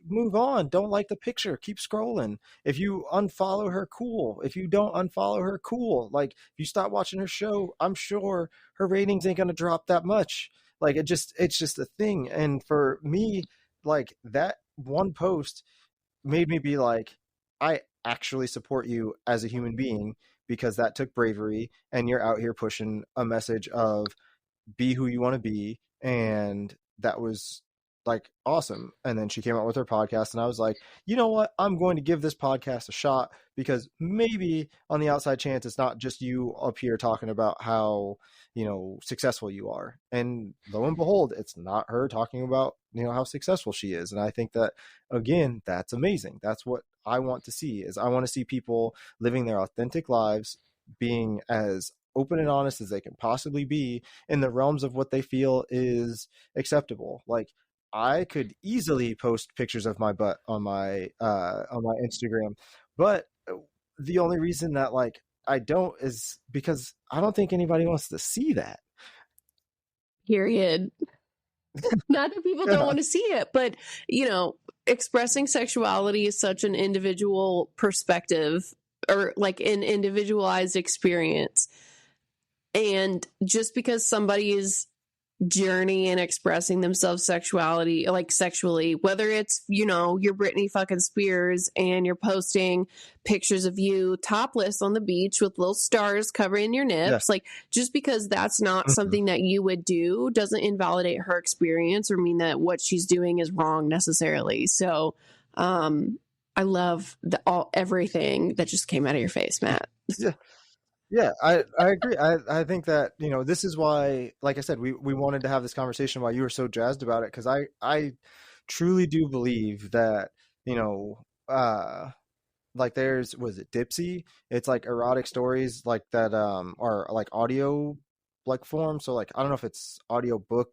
move on. Don't like the picture. Keep scrolling. If you unfollow her, cool. If you don't unfollow her, cool. Like, if you stop watching her show, I'm sure her ratings ain't gonna drop that much. Like, it's just a thing. And for me, like, that one post made me be like, I actually support you as a human being, because that took bravery, and you're out here pushing a message of be who you want to be. And that was, like, awesome. And then she came out with her podcast, and I was like, you know what? I'm going to give this podcast a shot, because maybe on the outside chance it's not just you up here talking about how, successful you are. And lo and behold, it's not her talking about, how successful she is. And I think that, again, that's amazing. That's what I want to see. Is I want to see people living their authentic lives, being as open and honest as they can possibly be in the realms of what they feel is acceptable. Like, I could easily post pictures of my butt on my Instagram, but the only reason that, like, I don't is because I don't think anybody wants to see that. Period. Not that people don't want to see it, but, expressing sexuality is such an individual perspective, or like an individualized experience. And just because somebody is journey and expressing themselves sexuality, like sexually, whether it's, you're Britney fucking Spears and you're posting pictures of you topless on the beach with little stars covering your nips, like, just because that's not something that you would do doesn't invalidate her experience or mean that what she's doing is wrong necessarily. So I love everything that just came out of your face, Matt. Yeah, I agree. I think that, this is why, like I said, we wanted to have this conversation while you were so jazzed about it, because I truly do believe that, like, was it Dipsy? It's like erotic stories like that are like audio, like, form. So, like, I don't know if it's audio book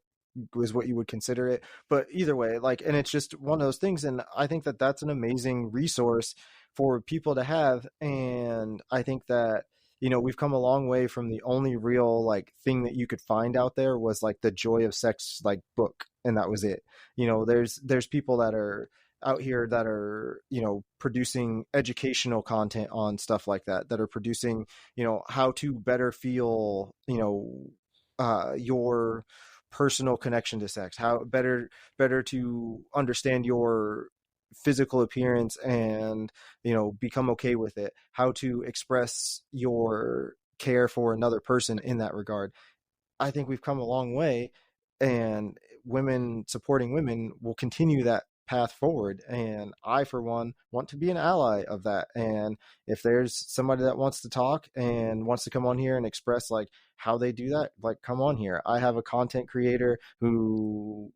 was what you would consider it. But either way, like, and it's just one of those things. And I think that that's an amazing resource for people to have. And I think that, you know, we've come a long way from the only real like thing that you could find out there was like the Joy of Sex like book, and that was it. You know, there's people that are out here that are, you know, producing educational content on stuff like that, that are producing, you know, how to better feel, you know, your personal connection to sex, how better to understand your physical appearance and, you know, become okay with it, how to express your care for another person in that regard. I think we've come a long way, and women supporting women will continue that path forward. And I, for one, want to be an ally of that. And if there's somebody that wants to talk and wants to come on here and express like how they do that, like, come on here. I have a content creator who,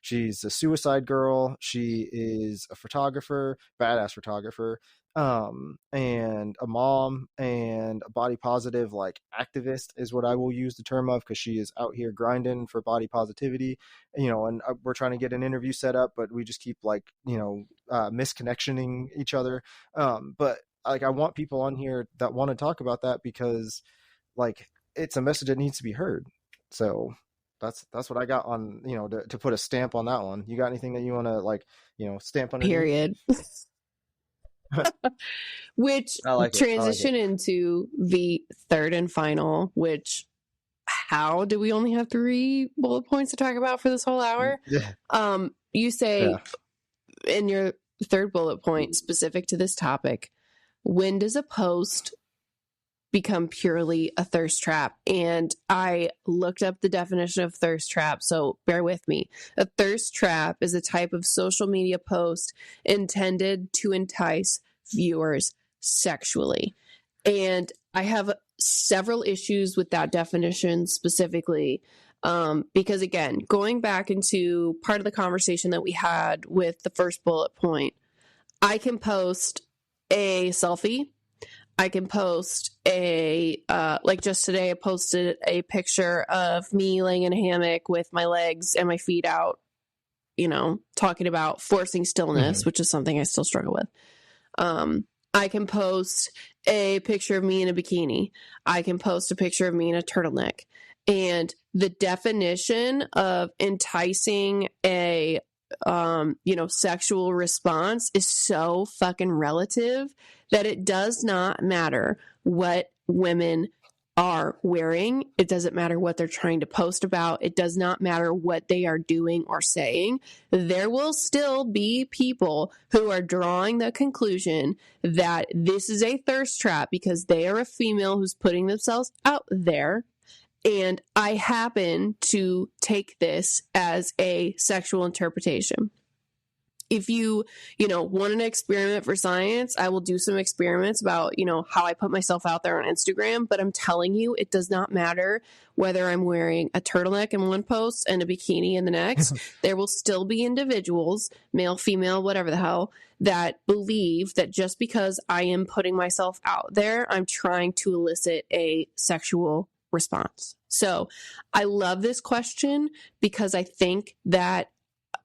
she's a suicide girl. She is a photographer, badass photographer, and a mom and a body positive like activist is what I will use the term of, because she is out here grinding for body positivity, you know. And we're trying to get an interview set up, but we just keep like, you know, misconnectioning each other. But like, I want people on here that want to talk about that, because like, it's a message that needs to be heard. So that's what I got on, you know, to put a stamp on that one. You got anything that you want to like, you know, stamp underneath? Period. Which transition into the third and final, which, how do we only have 3 bullet points to talk about for this whole hour? Yeah. You say in your third bullet point, specific to this topic, when does a post become purely a thirst trap? And I looked up the definition of thirst trap, so bear with me. A thirst trap is a type of social media post intended to entice viewers sexually. And I have several issues with that definition specifically, because again, going back into part of the conversation that we had with the first bullet point, I can post a selfie. I can post a, like just today, I posted a picture of me laying in a hammock with my legs and my feet out, you know, talking about forcing stillness, which is something I still struggle with. I can post a picture of me in a bikini. I can post a picture of me in a turtleneck. And the definition of enticing a, you know, sexual response is so fucking relative that it does not matter what women are wearing. It doesn't matter what they're trying to post about. It does not matter what they are doing or saying. There will still be people who are drawing the conclusion that this is a thirst trap because they are a female who's putting themselves out there. And I happen to take this as a sexual interpretation. If you know, want an experiment for science, I will do some experiments about, you know, how I put myself out there on Instagram. But I'm telling you, it does not matter whether I'm wearing a turtleneck in one post and a bikini in the next. There will still be individuals, male, female, whatever the hell, that believe that just because I am putting myself out there, I'm trying to elicit a sexual response. So I love this question because I think that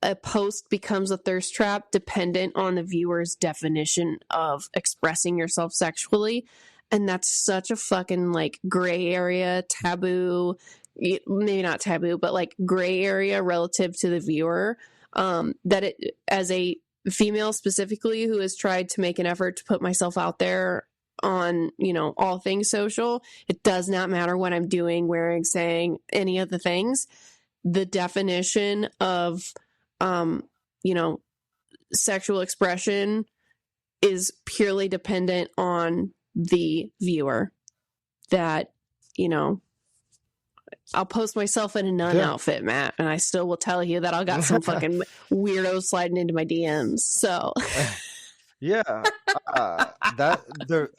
a post becomes a thirst trap dependent on the viewer's definition of expressing yourself sexually. And that's such a fucking like gray area, taboo, maybe not taboo, but like gray area relative to the viewer, that it, as a female specifically who has tried to make an effort to put myself out there on, you know, all things social, it does not matter what I'm doing, wearing, saying, any of the things. The definition of you know, sexual expression is purely dependent on the viewer. That, you know, I'll post myself in a nun outfit, Matt, and I still will tell you that I'll got some fucking weirdos sliding into my DMs. So, yeah, that there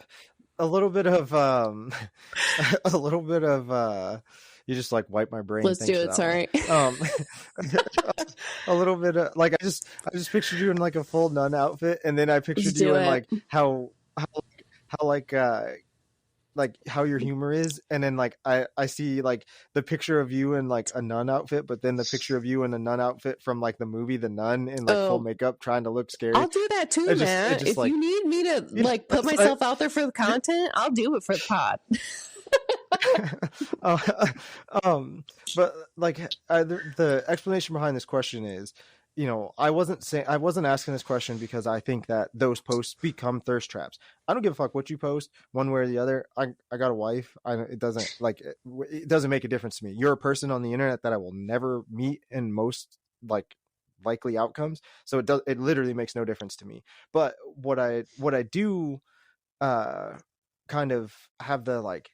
a little bit of you just like wipe my brain. Let's do it. Sorry. A little bit of like, I just pictured you in like a full nun outfit, and then I pictured you in like how like like how your humor is, and then like I see like the picture of you in like a nun outfit, but then the picture of you in a nun outfit from like the movie The Nun in like full Oh, makeup trying to look scary. I'll do that too, It Matt. just If like, you need me to yeah, like put that's I, myself out there for the yeah. content, I'll do it for the pod. uh, but like the explanation behind this question is, you know, I wasn't asking this question because I think that those posts become thirst traps. I don't give a fuck what you post one way or the other. I got a wife. It doesn't like it doesn't make a difference to me. You're a person on the internet that I will never meet in most like likely outcomes. So it literally makes no difference to me. But what I do uh kind of have the like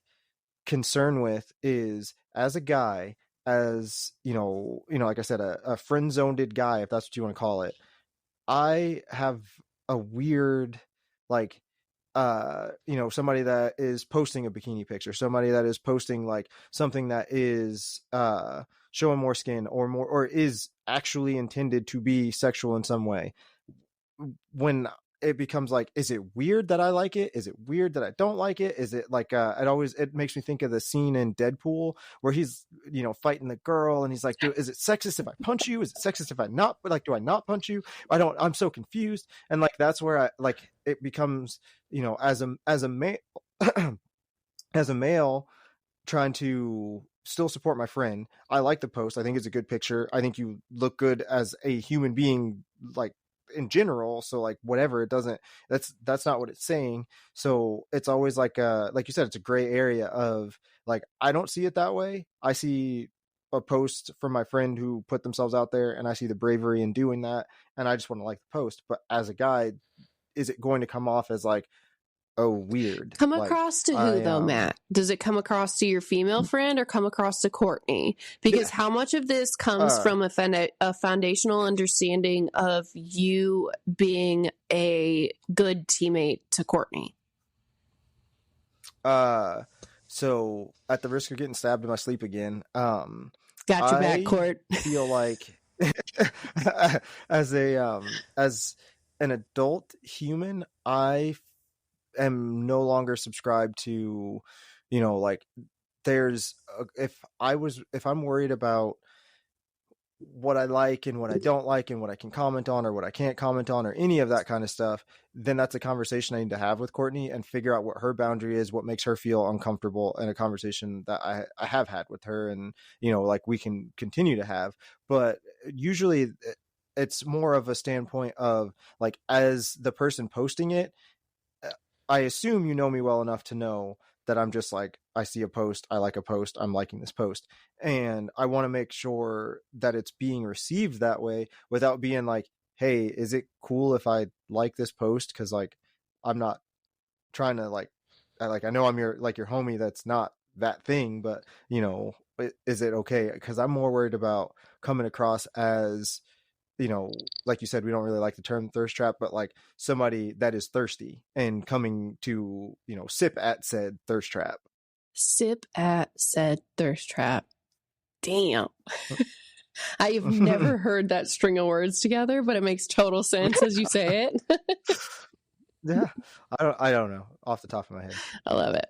concern with is, as a guy, as like I said, a friend zoned guy, if that's what you want to call it, I have a weird like somebody that is posting a bikini picture, somebody that is posting like something that is showing more skin or is actually intended to be sexual in some way. When it becomes like, is it weird that I like it? Is it weird that I don't like it? Is it like it makes me think of the scene in Deadpool where he's fighting the girl and he's like, is it sexist if I punch you? Is it sexist if I not, like, do I not punch you? I'm so confused. And like that's where I like it becomes, as a male as a male trying to still support my friend. I like the post. I think it's a good picture. I think you look good as a human being, like in general. So like whatever, it doesn't, that's not what it's saying. So it's always like you said, it's a gray area of like, I don't see it that way. I see a post from my friend who put themselves out there and I see the bravery in doing that. And I just want to like the post. But as a guy, is it going to come off as like, oh, weird? Come Like across to who I though, Matt? Does it come across to your female friend or come across to Courtney? yeah Because how much of this comes uh from a foundational understanding of you being a good teammate to Courtney? Uh, so at the risk of getting stabbed in my sleep again, Got your back, I Court. feel like as an adult human, I am no longer subscribed to, like if I'm worried about what I like and what I don't like and what I can comment on or what I can't comment on or any of that kind of stuff, then that's a conversation I need to have with Courtney and figure out what her boundary is, what makes her feel uncomfortable, and a conversation that I have had with her and, like we can continue to have. But usually it's more of a standpoint of like, as the person posting it, I assume you know me well enough to know that I'm just like, I see a post, I like a post, I'm liking this post. And I want to make sure that it's being received that way without being like, hey, is it cool if I like this post? Cause like, I'm not trying to like, I know I'm your homie. That's not that thing, but is it okay? Cause I'm more worried about coming across as, like you said, we don't really like the term thirst trap, but like somebody that is thirsty and coming to, sip at said thirst trap. Sip at said thirst trap. Damn. I have never heard that string of words together, but it makes total sense as you say it. Yeah. I don't know off the top of my head. I love it.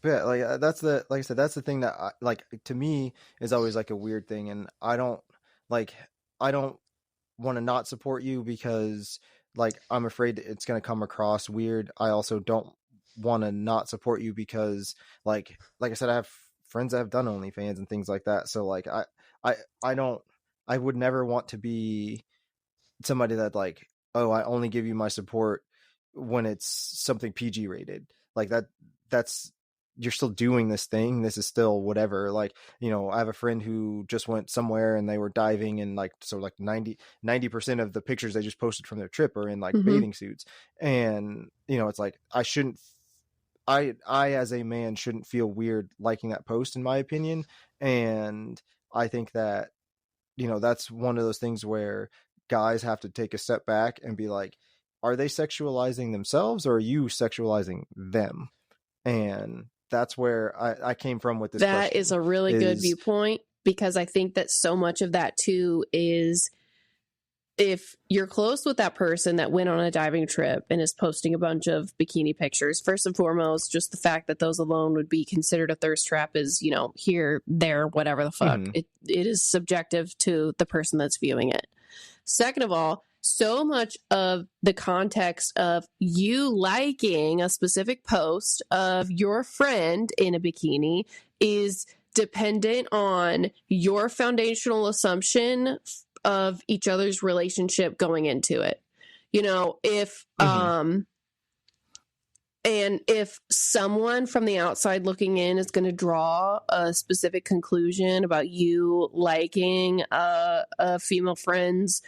But yeah, like like I said, that's the thing that like to me is always like a weird thing. And I don't want to not support you because like I'm afraid it's going to come across weird. I also don't want to not support you because like I said, I have friends that have done OnlyFans and things like that. So like I I don't I would never want to be somebody that like, oh, I only give you my support when it's something PG rated. Like that's you're still doing this thing. This is still whatever. Like, I have a friend who just went somewhere and they were diving and like, so like 90% of the pictures they just posted from their trip are in like bathing suits. And, it's like, I as a man shouldn't feel weird liking that post in my opinion. And I think that, that's one of those things where guys have to take a step back and be like, are they sexualizing themselves or are you sexualizing them? And that's where I came from with this That question. is a really good viewpoint, because I think that so much of that too is if you're close with that person that went on a diving trip and is posting a bunch of bikini pictures, first and foremost, just the fact that those alone would be considered a thirst trap is, you know, here, there, whatever the fuck. Mm-hmm. It is subjective to the person that's viewing it. Second of all, so much of the context of you liking a specific post of your friend in a bikini is dependent on your foundational assumption of each other's relationship going into it. You know, if and if someone from the outside looking in is going to draw a specific conclusion about you liking a female friend's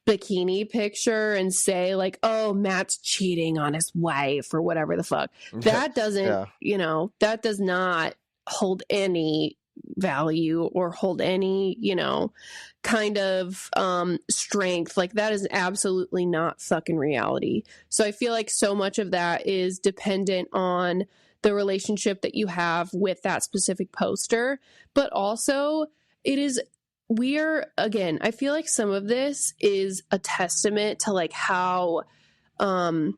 bikini picture and say like, oh, Matt's cheating on his wife or whatever the fuck, that doesn't, you know, that does not hold any value or hold any, you know, kind of strength. Like that is absolutely not fucking reality. So I feel like so much of that is dependent on the relationship that you have with that specific poster, but also it is again, I feel like some of this is a testament to like how our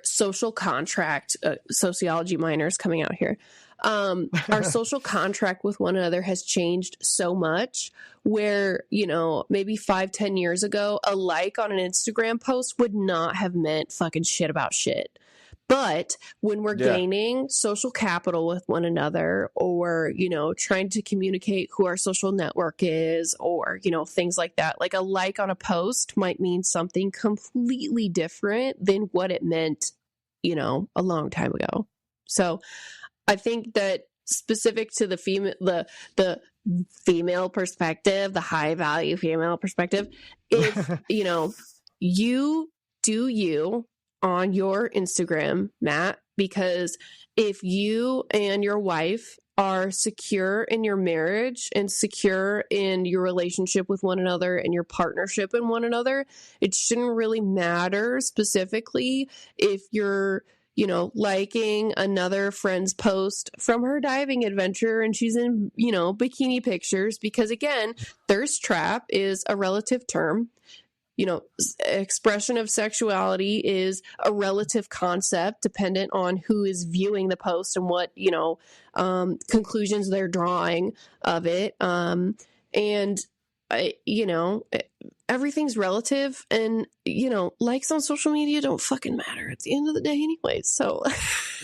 social contract, sociology minors coming out here, our social contract with one another has changed so much where, you know, maybe 5-10 years ago, a like on an Instagram post would not have meant fucking shit about shit. But when we're gaining social capital with one another, or, you know, trying to communicate who our social network is, or, you know, things like that, like a like on a post might mean something completely different than what it meant, you know, a long time ago. So I think that specific to the female perspective, the high value female perspective, if, you know, you do you on your Instagram, Matt, because if you and your wife are secure in your marriage and secure in your relationship with one another and your partnership in one another, it shouldn't really matter specifically if you're, you know, liking another friend's post from her diving adventure and she's in, you know, bikini pictures, because again, thirst trap is a relative term. You know, expression of sexuality is a relative concept dependent on who is viewing the post and what, you know, conclusions they're drawing of it. You know, everything's relative, and, you know, likes on social media don't fucking matter at the end of the day anyways. So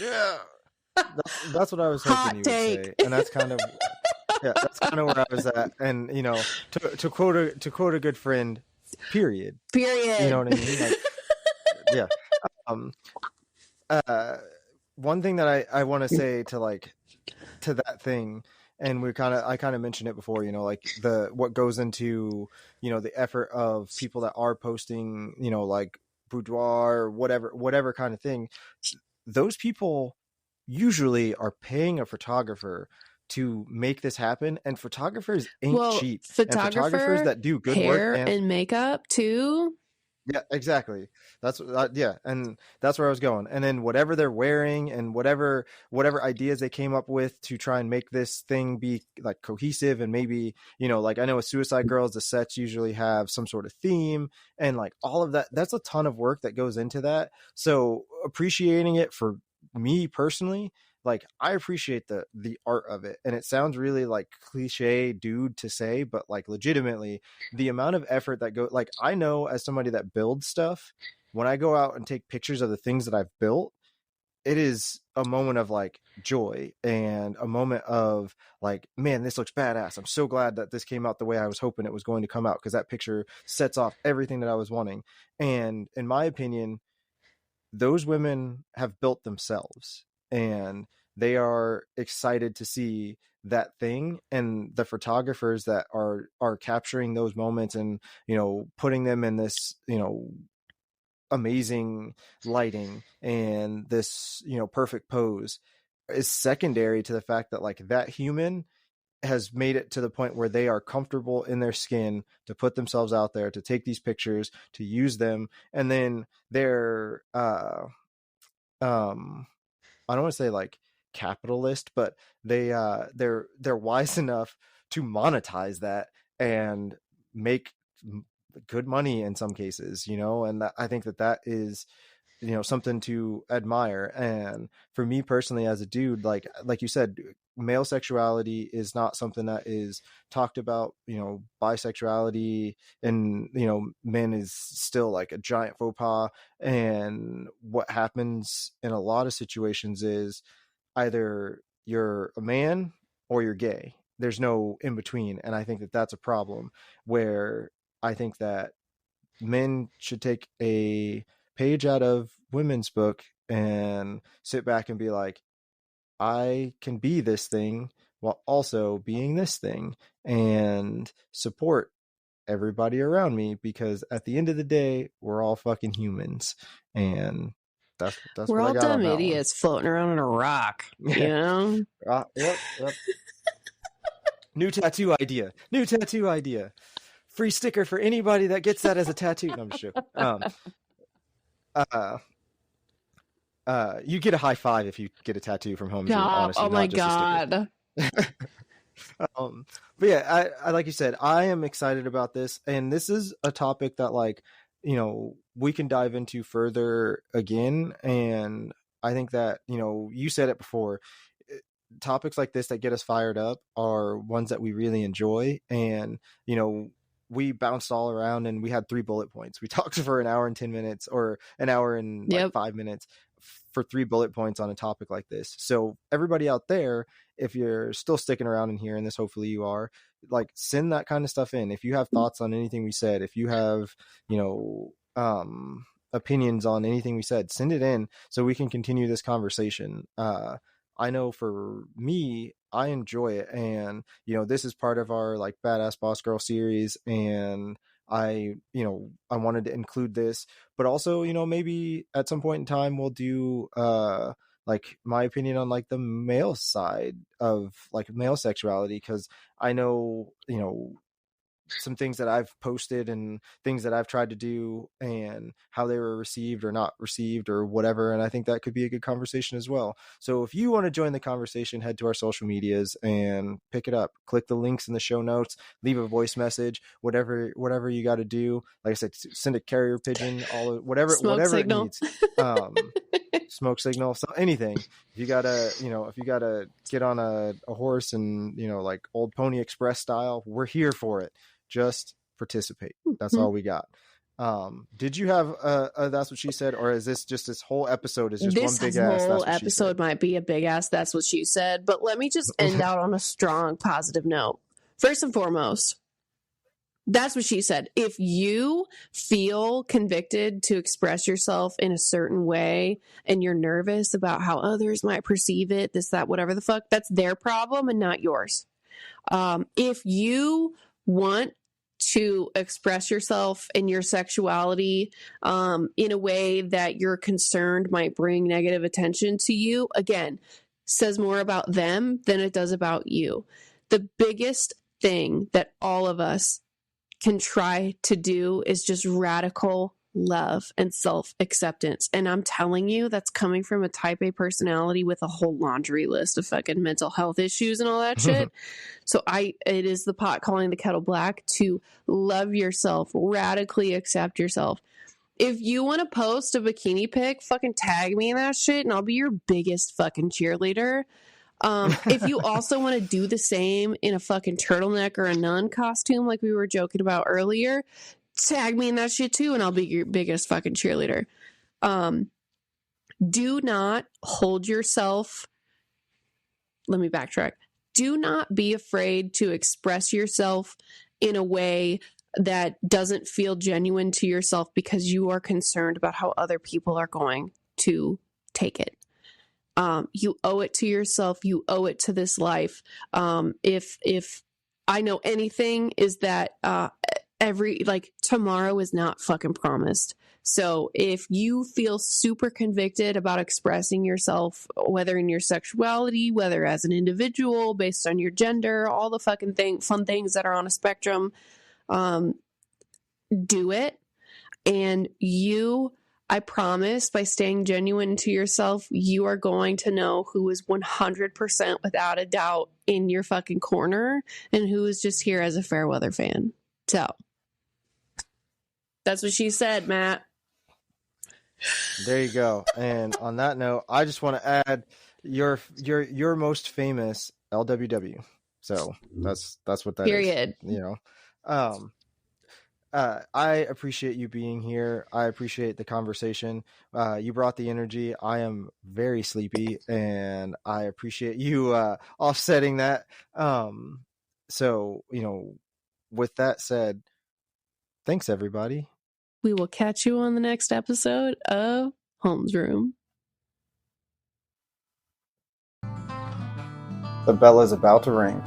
yeah, that's what I was hoping you would say. And that's kind of, that's kind of where I was at. And, you know, to quote a good friend, period. You know what I mean? Like, one thing that I want to say to that thing, and I kind of mentioned it before, you know, like what goes into, you know, the effort of people that are posting, you know, like boudoir or whatever kind of thing. Those people usually are paying a photographer to make this happen, and photographers ain't cheap. And photographers that do good hair work and makeup too. Yeah, exactly. That's and that's where I was going. And then whatever they're wearing and whatever ideas they came up with to try and make this thing be like cohesive, and maybe, you know, like I know with Suicide Girls, the sets usually have some sort of theme, and like all of that. That's a ton of work that goes into that. So appreciating it, for me personally, like I appreciate the art of it. And it sounds really like cliche dude to say, but like legitimately the amount of effort that like I know as somebody that builds stuff, when I go out and take pictures of the things that I've built, it is a moment of like joy and a moment of like, man, this looks badass. I'm so glad that this came out the way I was hoping it was going to come out, because that picture sets off everything that I was wanting. And in my opinion, those women have built themselves, and they are excited to see that thing, and the photographers that are capturing those moments and, you know, putting them in this, you know, amazing lighting and this, you know, perfect pose is secondary to the fact that like that human has made it to the point where they are comfortable in their skin to put themselves out there, to take these pictures, to use them. And then they're I don't want to say like capitalist, but they're wise enough to monetize that and make good money in some cases, you know, and I think that is, you know, something to admire. And for me personally, as a dude, like you said, male sexuality is not something that is talked about. You know, bisexuality and, you know, men is still like a giant faux pas. And what happens in a lot of situations is either you're a man or you're gay. There's no in between. And I think that's a problem, where I think that men should take a page out of women's book and sit back and be like, I can be this thing while also being this thing, and support everybody around me, because at the end of the day, we're all fucking humans. And that's We're what I all got on dumb that idiots floating around in a rock, you know? Yep. New tattoo idea. Free sticker for anybody that gets that as a tattoo. No, I'm just joking. You get a high five if you get a tattoo from Homesroom, honestly. Oh my not just God. A sticker. But yeah, I like you said, I am excited about this, and this is a topic that, like, you know, we can dive into further again. And I think that, you know, you said it before, topics like this that get us fired up are ones that we really enjoy. And, you know, we bounced all around and we had 3 bullet points. We talked for an hour and 10 minutes, or an hour and like 5 minutes, for 3 bullet points on a topic like this. So everybody out there, if you're still sticking around in here, and this, hopefully you are, like, send that kind of stuff in. If you have thoughts on anything we said, if you have, you know, opinions on anything we said, send it in so we can continue this conversation. I know for me, I enjoy it. And, you know, this is part of our like Badass Boss Girl series. And I wanted to include this, but also, you know, maybe at some point in time we'll do like my opinion on like the male side of like male sexuality. Cause I know, you know, some things that I've posted and things that I've tried to do and how they were received or not received or whatever. And I think that could be a good conversation as well. So if you want to join the conversation, head to our social medias and pick it up. Click the links in the show notes, leave a voice message, whatever you got to do. Like I said, send a carrier pigeon, whatever signal. it needs. Smoke signal, so anything. If you gotta get on a horse and, you know, like Old Pony Express style, we're here for it. Just participate. That's all we got. Did you have that's what she said, or is this just this whole episode is just one big ass? This whole episode might be a big ass. That's what she said. But let me just end out on a strong positive note. First and foremost, that's what she said. If you feel convicted to express yourself in a certain way and you're nervous about how others might perceive it, this, that, whatever the fuck, that's their problem and not yours. If you want to express yourself and your sexuality in a way that you're concerned might bring negative attention to you, again, says more about them than it does about you. The biggest thing that all of us can try to do is just radical love and self-acceptance. And I'm telling you, that's coming from a type A personality with a whole laundry list of fucking mental health issues and all that shit. So it is the pot calling the kettle black to love yourself, radically accept yourself. If you want to post a bikini pic, fucking tag me in that shit and I'll be your biggest fucking cheerleader. If you also want to do the same in a fucking turtleneck or a nun costume, like we were joking about earlier, tag me in that shit too, and I'll be your biggest fucking cheerleader. Do not hold yourself. Let me backtrack. Do not be afraid to express yourself in a way that doesn't feel genuine to yourself because you are concerned about how other people are going to take it. You owe it to yourself. You owe it to this life. If I know anything, is that tomorrow is not fucking promised. So if you feel super convicted about expressing yourself, whether in your sexuality, whether as an individual, based on your gender, all the fucking fun things that are on a spectrum, do it. And I promise, by staying genuine to yourself, you are going to know who is 100% without a doubt in your fucking corner and who is just here as a fair weather fan. So That's what she said, Matt. There you go. And on that note, I just want to add your most famous LWW. So that's what that Period. is. You know, I appreciate you being here. I appreciate the conversation. You brought the energy. I am very sleepy, and I appreciate you offsetting that. So, you know, with that said, thanks everybody. We will catch you on the next episode of Homes Room. The bell is about to ring.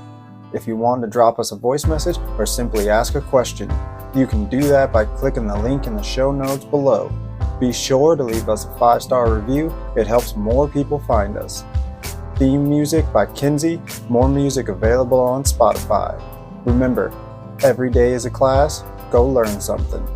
If you want to drop us a voice message or simply ask a question, you can do that by clicking the link in the show notes below. Be sure to leave us a 5-star review. It helps more people find us. Theme music by Kinsey. More music available on Spotify. Remember, every day is a class. Go learn something.